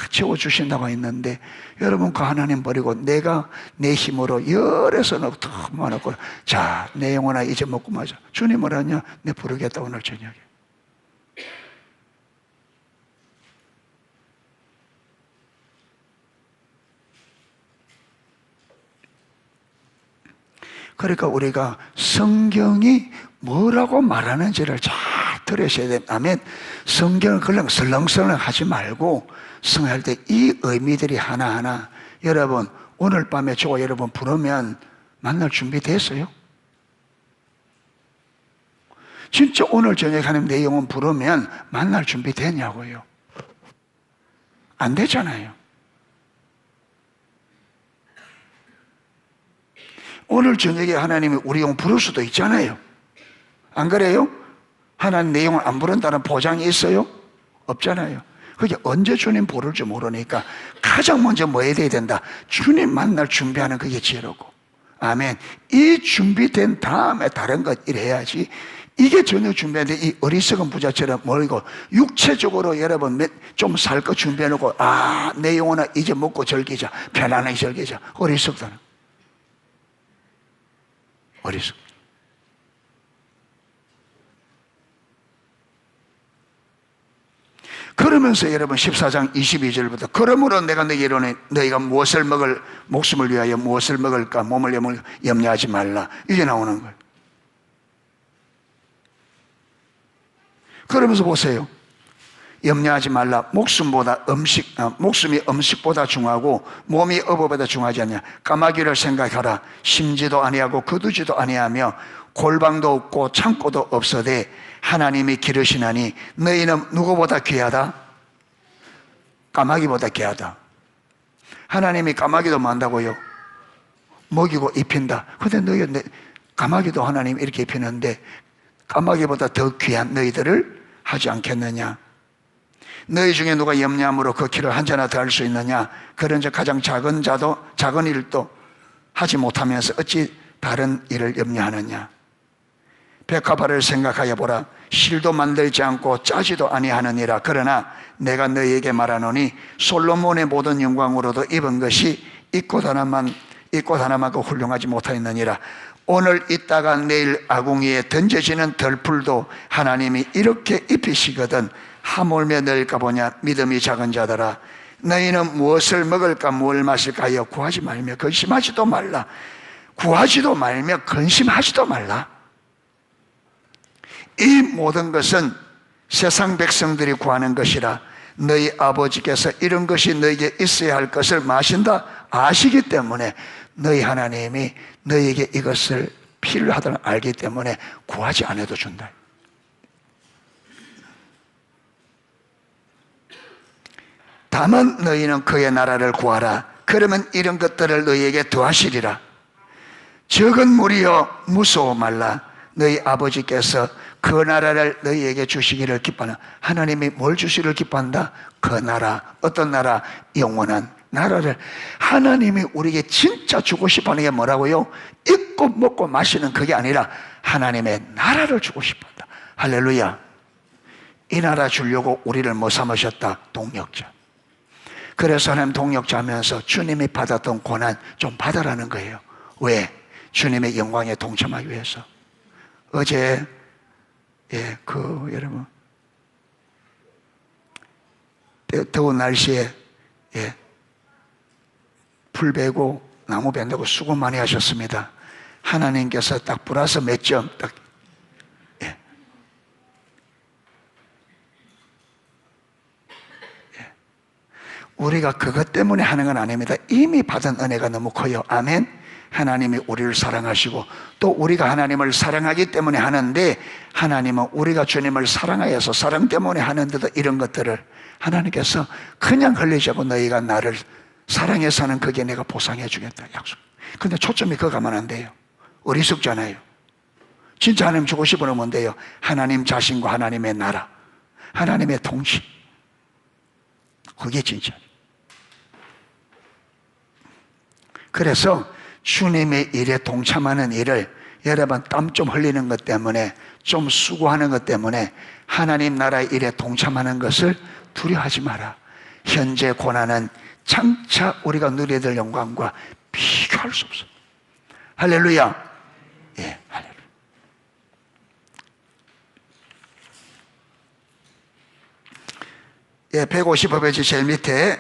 채워주신다고 했는데 여러분 그 하나님 버리고 내가 내 힘으로 열에서 더 모아놓고 자 내 영혼아 이제 먹고 마자. 주님 뭐라냐? 내 부르겠다 오늘 저녁에. 그러니까 우리가 성경이 뭐라고 말하는지를 잘 들으셔야 됩니다. 아멘. 성경을 그냥 설렁설렁 하지 말고 성할 때 이 의미들이 하나하나 여러분 오늘 밤에 저와 여러분 부르면 만날 준비 됐어요? 진짜 오늘 저녁에 하나님 내 영혼 부르면 만날 준비 됐냐고요? 안 되잖아요. 오늘 저녁에 하나님이 우리 영혼 부를 수도 있잖아요. 안 그래요? 하나님 내 영혼 안 부른다는 보장이 있어요? 없잖아요. 그게 언제 주님 부를지 모르니까 가장 먼저 뭐 해야 된다? 주님 만날 준비하는 그게 지혜롭고. 아멘. 이 준비된 다음에 다른 것 일해야지. 이게 전혀 준비하는데 이 어리석은 부자처럼 멀고 육체적으로 여러분 좀 살 거 준비해놓고 내 영혼아 이제 먹고 즐기자. 편안하게 즐기자. 어리석다는. 어리석. 그러면서 여러분 14장 22절부터 그러므로 내가 너에게 이르노니 너희가 무엇을 먹을 목숨을 위하여 무엇을 먹을까 몸을 염려하지 말라. 이게 나오는 거예요. 그러면서 보세요. 염려하지 말라. 목숨이 음식보다 중하고 몸이 어부보다 중하지 않냐. 까마귀를 생각하라. 심지도 아니하고 거두지도 아니하며 골방도 없고 창고도 없어되 하나님이 기르시나니 너희는 누구보다 귀하다? 까마귀보다 귀하다. 하나님이 까마귀도 만다고요. 먹이고 입힌다. 근데 까마귀도 하나님 이렇게 입히는데 까마귀보다 더 귀한 너희들을 하지 않겠느냐. 너희 중에 누가 염려함으로 그 키를 한 자나 더 할 수 있느냐. 그런즉 가장 작은 일도 하지 못하면서 어찌 다른 일을 염려하느냐. 백합화를 생각하여 보라. 실도 만들지 않고 짜지도 아니하느니라. 그러나 내가 너희에게 말하노니 솔로몬의 모든 영광으로도 입은 것이 이꽃 하나만큼 훌륭하지 못하였느니라. 오늘 있다가 내일 아궁이에 던져지는 덜풀도 하나님이 이렇게 입히시거든 하물며 넣을까 보냐. 믿음이 작은 자들아, 너희는 무엇을 먹을까 무엇을 마실까 하여 구하지 말며 근심하지도 말라. 구하지도 말며 근심하지도 말라. 이 모든 것은 세상 백성들이 구하는 것이라 너희 아버지께서 이런 것이 너희에게 있어야 할 것을 마신다 아시기 때문에 너희 하나님이 너희에게 이것을 필요하다는 알기 때문에 구하지 않아도 준다. 다만 너희는 그의 나라를 구하라. 그러면 이런 것들을 너희에게 더하시리라. 적은 무리여 무서워 말라. 너희 아버지께서 그 나라를 너희에게 주시기를 기뻐하나. 하나님이 뭘 주시기를 기뻐한다? 그 나라. 어떤 나라? 영원한 나라를. 하나님이 우리에게 진짜 주고 싶어하는 게 뭐라고요? 입고 먹고 마시는 그게 아니라 하나님의 나라를 주고 싶어한다. 할렐루야. 이 나라 주려고 우리를 뭐 삼으셨다? 동력자. 그래서 하나님 동력자 하면서 주님이 받았던 고난 좀 받으라는 거예요. 왜? 주님의 영광에 동참하기 위해서. 어제 여러분 더운 날씨에 풀 베고 나무 벤다고 수고 많이 하셨습니다. 하나님께서 딱 플러스 몇 점 딱 우리가 그것 때문에 하는 건 아닙니다. 이미 받은 은혜가 너무 커요. 아멘. 하나님이 우리를 사랑하시고 또 우리가 하나님을 사랑하기 때문에 하는데 하나님은 우리가 주님을 사랑하여서 사랑 때문에 하는데도 이런 것들을 하나님께서 그냥 흘리지 않고 너희가 나를 사랑해서는 그게 내가 보상해 주겠다 약속. 근데 초점이 그거 가면 안 돼요. 어리석잖아요. 진짜 하나님 주고 싶으면 뭔데요? 하나님 자신과 하나님의 나라, 하나님의 통치. 그게 진짜. 그래서 주님의 일에 동참하는 일을 여러분 땀 좀 흘리는 것 때문에 좀 수고하는 것 때문에 하나님 나라의 일에 동참하는 것을 두려워하지 마라. 현재 고난은 장차 우리가 누려야 될 영광과 비교할 수 없어. 할렐루야. 예, 할렐루야. 예, 150페이지 제일 밑에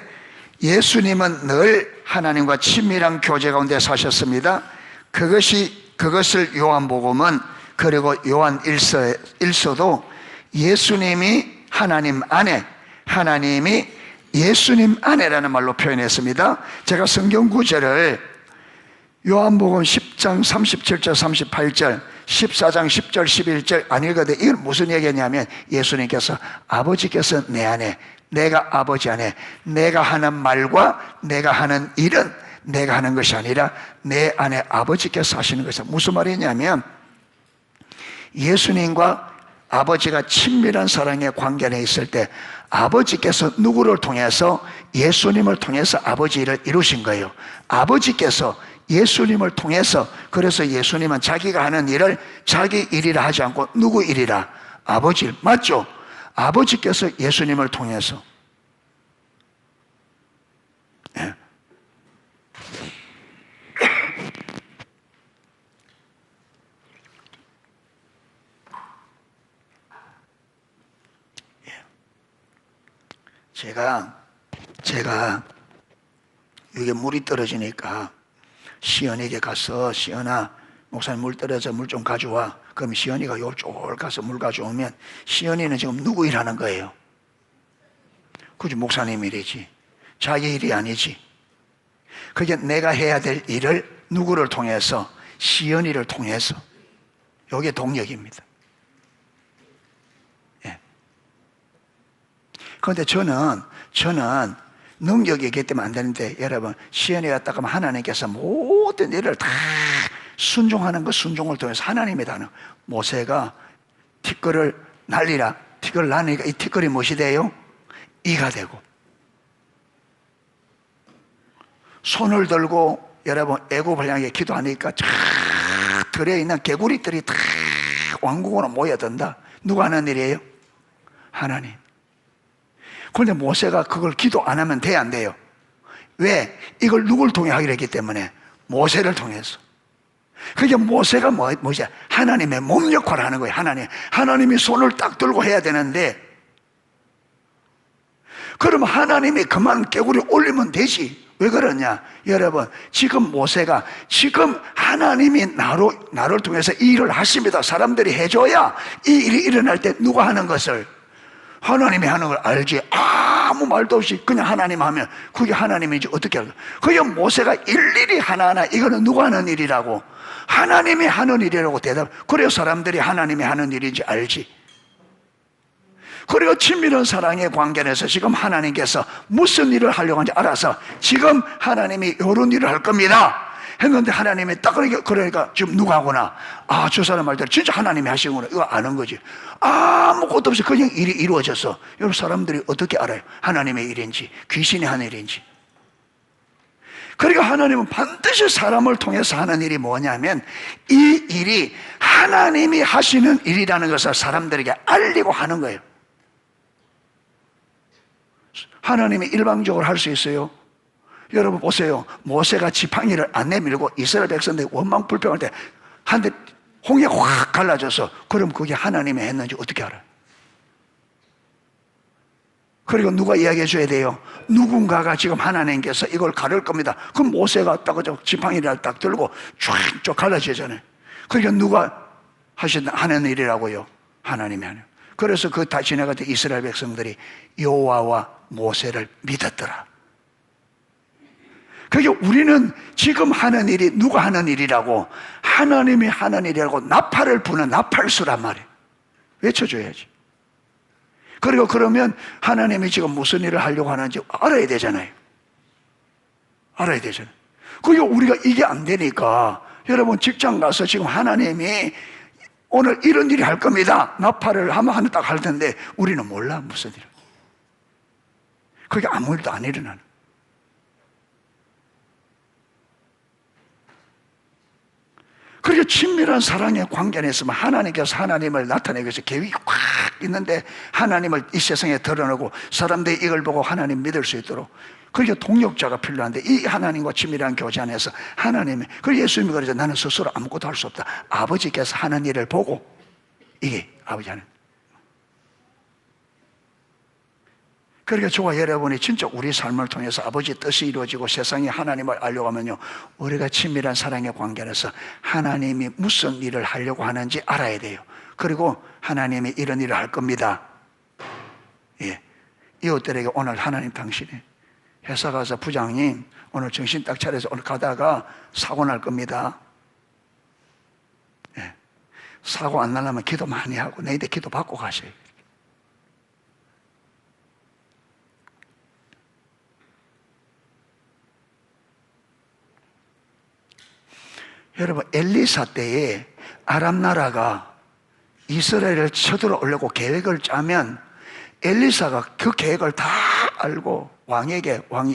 예수님은 늘 하나님과 친밀한 교제 가운데 사셨습니다. 그것을 요한복음은 그리고 요한 1서도 예수님이 하나님 안에, 하나님이 예수님 안에라는 말로 표현했습니다. 제가 성경 구절을 요한복음 10장 37절 38절 14장 10절 11절 안 읽어도 이건 무슨 얘기냐면 예수님께서 아버지께서 내 안에 내가 아버지 안에 내가 하는 말과 내가 하는 일은 내가 하는 것이 아니라 내 안에 아버지께서 하시는 것이다. 무슨 말이냐면 예수님과 아버지가 친밀한 사랑의 관계 안에 있을 때 아버지께서 누구를 통해서 예수님을 통해서 아버지 일을 이루신 거예요. 아버지께서 예수님을 통해서 그래서 예수님은 자기가 하는 일을 자기 일이라 하지 않고 누구 일이라? 아버지 일. 맞죠? 아버지께서 예수님을 통해서 예. 제가 이게 물이 떨어지니까 시연에게 가서 시연아 목사님 물 떨어져 물 좀 가져와. 그럼 시온이가 요쪽 가서 물 가져오면 시온이는 지금 누구 일하는 거예요? 그죠? 목사님 일이지. 자기 일이 아니지. 그게 내가 해야 될 일을 누구를 통해서? 시온이를 통해서. 이게 동력입니다. 예. 그런데 저는 능력이 있기 때문에 안 되는데, 여러분, 시온이가 딱 하면 하나님께서 모든 일을 다 순종하는 것, 순종을 통해서 하나님이 다는 모세가 티끌을 날리라. 티끌을 날리니까 이 티끌이 무엇이 돼요? 이가 되고. 손을 들고 여러분 애굽을 향해 기도하니까 쫙 들어있는 개구리들이 다 왕궁으로 모여든다. 누가 하는 일이에요? 하나님. 그런데 모세가 그걸 기도 안 하면 돼, 안 돼요? 왜? 이걸 누굴 통해 하기로 했기 때문에. 모세를 통해서. 그게 모세가 뭐지? 하나님의 몸 역할을 하는 거예요. 하나님이 손을 딱 들고 해야 되는데, 그럼 하나님이 그만 개구리 올리면 되지. 왜 그러냐? 여러분, 지금 모세가 지금 하나님이 나를 통해서 이 일을 하십니다. 사람들이 해줘야 이 일이 일어날 때 누가 하는 것을? 하나님이 하는 걸 알지. 아무 말도 없이 그냥 하나님 하면 그게 하나님이지 어떻게 할까? 그게 모세가 일일이 하나하나 이거는 누가 하는 일이라고? 하나님이 하는 일이라고 대답. 그래야 사람들이 하나님이 하는 일인지 알지. 그리고 친밀한 사랑의 관계에서 지금 하나님께서 무슨 일을 하려고 하는지 알아서 지금 하나님이 이런 일을 할 겁니다 했는데, 하나님이 딱 그러니까 지금 누가 하구나. 아, 저 사람 말대로 진짜 하나님이 하시는구나. 이거 아는 거지. 아무것도 없이 그냥 일이 이루어졌어. 여러분, 사람들이 어떻게 알아요? 하나님의 일인지 귀신이 하는 일인지. 그러니까 하나님은 반드시 사람을 통해서 하는 일이 뭐냐면, 이 일이 하나님이 하시는 일이라는 것을 사람들에게 알리고 하는 거예요. 하나님이 일방적으로 할 수 있어요? 여러분 보세요. 모세가 지팡이를 안 내밀고 이스라엘 백성들이 원망 불평할 때 한 대 홍해 확 갈라져서, 그럼 그게 하나님이 했는지 어떻게 알아요? 그리고 누가 이야기해 줘야 돼요? 누군가가 지금 하나님께서 이걸 가를 겁니다. 그럼 모세가 딱 지팡이를 딱 들고 쫙쫙 갈라지잖아요. 그러니까 누가 하는 일이라고요? 하나님이 하는. 그래서 그 다 지나갈 때 이스라엘 백성들이 여호와와 모세를 믿었더라. 그러니까 우리는 지금 하는 일이 누가 하는 일이라고? 하나님이 하는 일이라고 나팔을 부는 나팔수란 말이에요. 외쳐줘야지. 그리고 그러면 하나님이 지금 무슨 일을 하려고 하는지 알아야 되잖아요. 알아야 되잖아요. 그러니까 우리가 이게 안 되니까, 여러분 직장 가서 지금 하나님이 오늘 이런 일이 할 겁니다. 나팔을 하면 딱 할 텐데 우리는 몰라 무슨 일. 그게 아무 일도 안 일어나는. 그렇게 친밀한 사랑의 관계 안에 있으면 하나님께서 하나님을 나타내기 위해서 계획이 꽉 있는데, 하나님을 이 세상에 드러내고 사람들이 이걸 보고 하나님 믿을 수 있도록, 그렇게 동력자가 필요한데, 이 하나님과 친밀한 교제 안에서 하나님이, 그리고 예수님이 그러죠. 나는 스스로 아무것도 할 수 없다. 아버지께서 하는 일을 보고, 이게 아버지 하는. 그러니까 저와 여러분이 진짜 우리 삶을 통해서 아버지 뜻이 이루어지고 세상에 하나님을 알려고 하면요, 우리가 친밀한 사랑의 관계 안에서 하나님이 무슨 일을 하려고 하는지 알아야 돼요. 그리고 하나님이 이런 일을 할 겁니다. 예. 이웃들에게 오늘 하나님 당신이 회사 가서 부장님 오늘 정신 딱 차려서 오늘 가다가 사고 날 겁니다. 예. 사고 안 나려면 기도 많이 하고 너희들 기도 받고 가셔요. 여러분, 엘리사 때에 아람 나라가 이스라엘을 쳐들어오려고 계획을 짜면 엘리사가 그 계획을 다 알고 왕이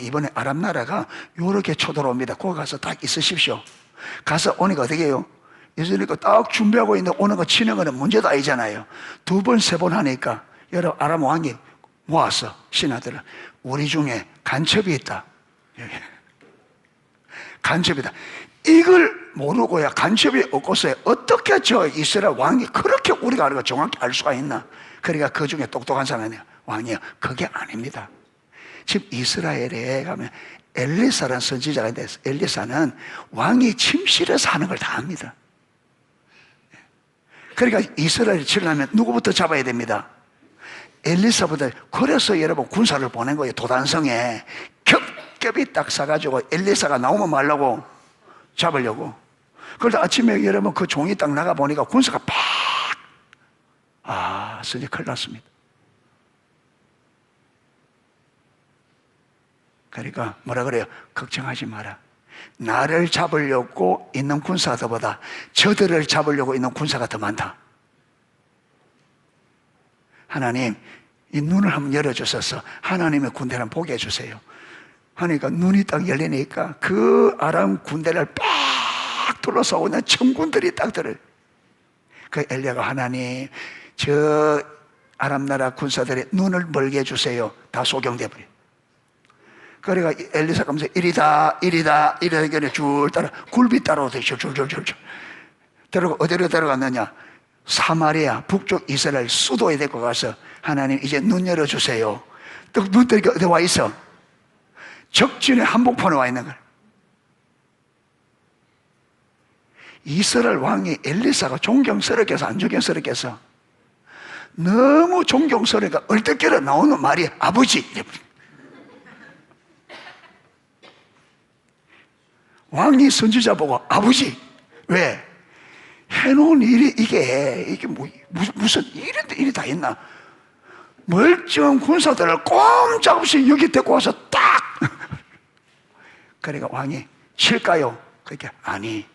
이번에 아람 나라가 요렇게 쳐들어옵니다. 거기 가서 딱 있으십시오. 가서 오니까 어떻게 해요? 예수님이 딱 준비하고 있는데 오는 거 치는 거는 문제도 아니잖아요. 2번, 3번 하니까 여러분 아람 왕이 모았어. 신하들을. 우리 중에 간첩이 있다. 간첩이다. 이걸 모르고야 간첩이 없고서 어떻게 저 이스라엘 왕이 그렇게 우리가 알고 정확히 알 수가 있나? 그러니까 그 중에 똑똑한 사람이에요. 왕이요. 그게 아닙니다. 지금 이스라엘에 가면 엘리사라는 선지자가 있는데, 엘리사는 왕이 침실에서 하는 걸 다 합니다. 그러니까 이스라엘이 치려면 누구부터 잡아야 됩니다? 엘리사부터. 그래서 여러분 군사를 보낸 거예요. 도단성에 겹겹이 딱 서가지고 엘리사가 나오면 말라고 잡으려고. 그런데 아침에 여러분 그 종이 딱 나가보니까 군사가 진짜 큰일 났습니다. 그러니까 뭐라 그래요? 걱정하지 마라. 나를 잡으려고 있는 군사들보다 저들을 잡으려고 있는 군사가 더 많다. 하나님, 이 눈을 한번 열어주셔서 하나님의 군대를 보게 해주세요. 하니까 눈이 딱 열리니까 그 아람 군대를 빡 둘러싸고 있는 천군들이 딱 들어요. 그 엘리야가 하나님, 저 아람 나라 군사들의 눈을 멀게 해주세요. 다 소경돼 버려요. 그러니까 엘리사가 하면서 이리다 줄 따라 굴비 따라오듯이 줄줄줄줄 들어가. 어디로 들어갔느냐? 사마리아 북쪽 이스라엘 수도에 데리고 가서 하나님 이제 눈 열어주세요. 또 눈 뜨니까 어디 와 있어? 적진의 한복판에 와 있는 거야. 이스라엘 왕이 엘리사가 존경스럽게 해서 안 존경스럽게 해서 너무 존경스러우니까 얼떨결에 나오는 말이 아버지. 왕이 선지자 보고 아버지. 왜? 해놓은 일이 이게 무슨 일이 다 있나? 멀쩡한 군사들을 꼼짝없이 여기 데리고 와서 딱. 그러니까 왕이 칠까요? 그러니까 아니,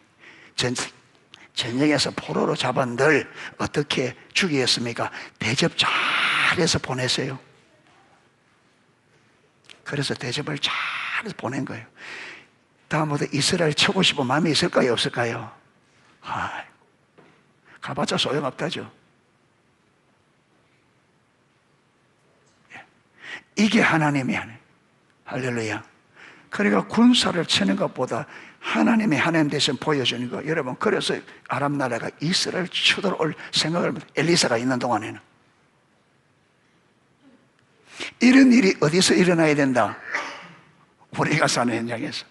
전쟁에서 포로로 잡은들 어떻게 죽이겠습니까? 대접 잘해서 보내세요. 그래서 대접을 잘해서 보낸 거예요. 다음부터 이스라엘 쳐고 싶은 마음이 있을까요? 없을까요? 가봤자 소용없다죠. 이게 하나님이 하네. 할렐루야. 그러니까 군사를 치는 것보다 하나님이 하나님 대신 보여주는 거. 여러분, 그래서 아람 나라가 이스라엘 쳐들어올 생각을 엘리사가 있는 동안에는 이런 일이 어디서 일어나야 된다? 우리가 사는 현장에서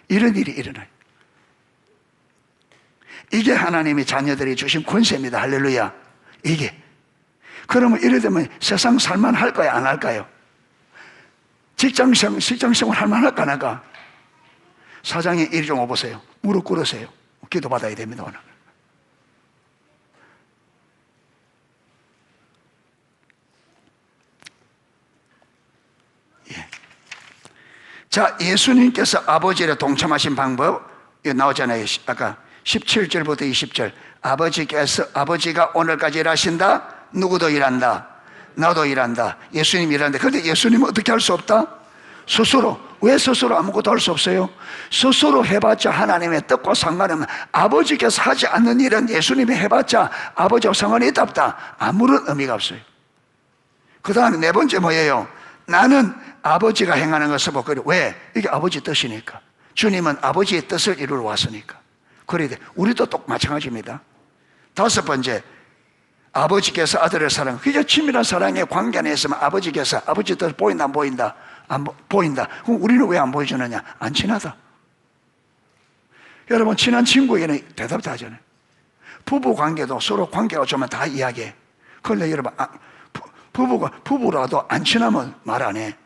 이런 일이 일어나요. 이게 하나님이 자녀들이 주신 권세입니다. 할렐루야. 이게. 그러면 이래 되면 세상 살만 할까요? 안 할까요? 직장생활 할만 할까? 안 할까? 사장이 이리 좀 와보세요. 무릎 꿇으세요. 기도 받아야 됩니다. 오늘. 예. 자, 예수님께서 아버지를 동참하신 방법, 이거 나오잖아요. 아까 17절부터 20절. 아버지가 오늘까지 일하신다. 누구도 일한다. 나도 일한다. 예수님 일한다. 그런데 예수님은 어떻게 할 수 없다? 스스로. 왜 스스로 아무것도 할 수 없어요? 스스로 해봤자 하나님의 뜻과 상관없는, 아버지께서 하지 않는 일은 예수님이 해봤자 아버지와 상관이 있다 없다? 아무런 의미가 없어요. 그 다음에 네 번째 뭐예요? 나는 아버지가 행하는 것을 보고. 왜? 이게 아버지 뜻이니까. 주님은 아버지의 뜻을 이루러 왔으니까. 그래야 돼. 우리도 똑 마찬가지입니다. 다섯 번째, 아버지께서 아들을 사랑. 그저 친밀한 사랑의 관계 안에 있으면 아버지께서 아버지 뜻 보인다 안 보인다? 안 보인다. 그럼 우리는 왜 안 보여주느냐? 안 친하다. 여러분, 친한 친구에게는 대답도 하잖아요. 부부 관계도 서로 관계가 좋으면 다 이야기해. 그런데 여러분, 부부라도 안 친하면 말 안 해.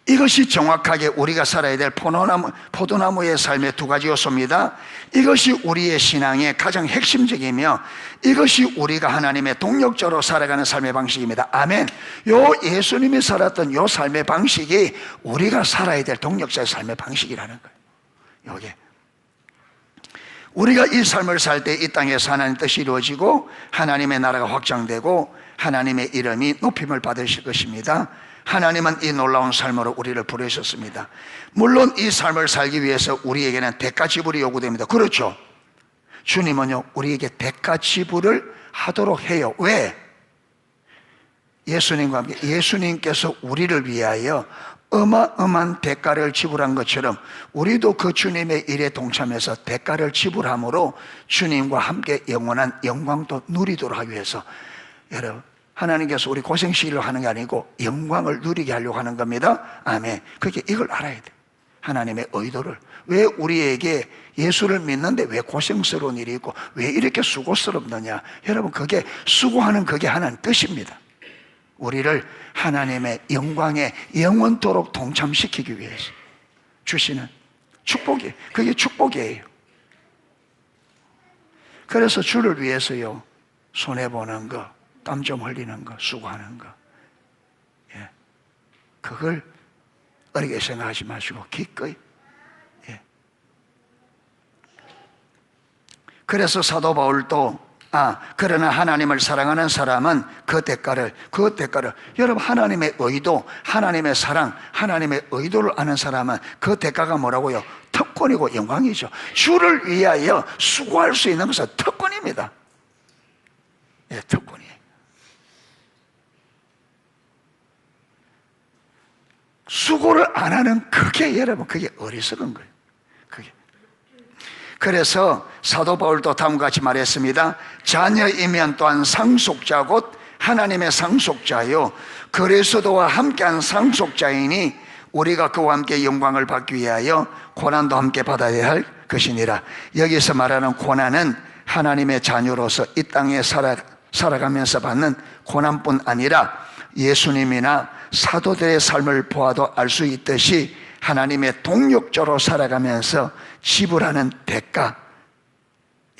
이것이 정확하게 우리가 살아야 될 포도나무의 삶의 두 가지 요소입니다. 이것이 우리의 신앙의 가장 핵심적이며 이것이 우리가 하나님의 동력자로 살아가는 삶의 방식입니다. 아멘. 요 예수님이 살았던 요 삶의 방식이 우리가 살아야 될 동력자의 삶의 방식이라는 거예요. 요게. 우리가 이 삶을 살 때 이 땅에서 하나님의 뜻이 이루어지고 하나님의 나라가 확장되고 하나님의 이름이 높임을 받으실 것입니다. 하나님은 이 놀라운 삶으로 우리를 부르셨습니다. 물론 이 삶을 살기 위해서 우리에게는 대가 지불이 요구됩니다. 그렇죠. 주님은요, 우리에게 대가 지불을 하도록 해요. 왜? 예수님과 함께, 예수님께서 우리를 위하여 어마어마한 대가를 지불한 것처럼 우리도 그 주님의 일에 동참해서 대가를 지불함으로 주님과 함께 영원한 영광도 누리도록 하기 위해서, 여러분, 하나님께서 우리 고생시키려 하는 게 아니고 영광을 누리게 하려고 하는 겁니다. 아멘. 그게 이걸 알아야 돼. 하나님의 의도를. 왜 우리에게 예수를 믿는데 왜 고생스러운 일이 있고 왜 이렇게 수고스럽느냐? 여러분, 그게 수고하는 그게 하나님 뜻입니다. 우리를 하나님의 영광에 영원토록 동참시키기 위해서 주시는 축복이, 그게 축복이에요. 그래서 주를 위해서요, 손해보는 거, 땀 좀 흘리는 거, 수고하는 거, 예, 그걸 어리게 생각하지 마시고 기꺼이. 예. 그래서 사도 바울도 그러나 하나님을 사랑하는 사람은 그 대가를 여러분, 하나님의 의도, 하나님의 사랑, 하나님의 의도를 아는 사람은 그 대가가 뭐라고요? 특권이고 영광이죠. 주를 위하여 수고할 수 있는 것은 특권입니다. 예, 특권이에요. 수고를 안 하는 그게, 여러분, 그게 어리석은 거예요. 그게. 그래서 사도 바울도 다음과 같이 말했습니다. 자녀이면 또한 상속자 곧 하나님의 상속자요 그리스도와 함께한 상속자이니 우리가 그와 함께 영광을 받기 위하여 고난도 함께 받아야 할 것이니라. 여기서 말하는 고난은 하나님의 자녀로서 이 땅에 살아가면서 받는 고난뿐 아니라 예수님이나 사도들의 삶을 보아도 알 수 있듯이 하나님의 동력자로 살아가면서 지불하는 대가,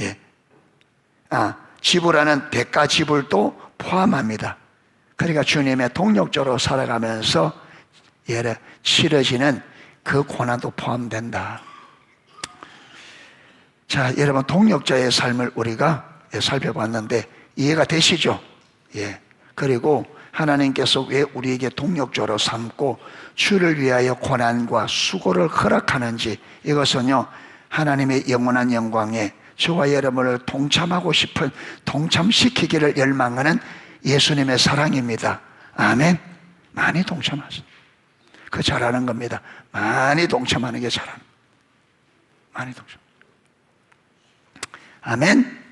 예, 지불하는 대가 지불도 포함합니다. 그러니까 주님의 동력자로 살아가면서 치러지는 그 고난도 포함된다. 자, 여러분, 동력자의 삶을 우리가 살펴봤는데 이해가 되시죠? 예. 그리고 하나님께서 왜 우리에게 동력자로 삼고 주를 위하여 고난과 수고를 허락하는지, 이것은요, 하나님의 영원한 영광에 저와 여러분을 동참하고 싶은, 동참시키기를 열망하는 예수님의 사랑입니다. 아멘. 많이 동참하세요. 그 잘하는 겁니다. 많이 동참하는 게 잘하는, 많이 동참. 아멘.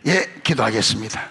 예, 기도하겠습니다.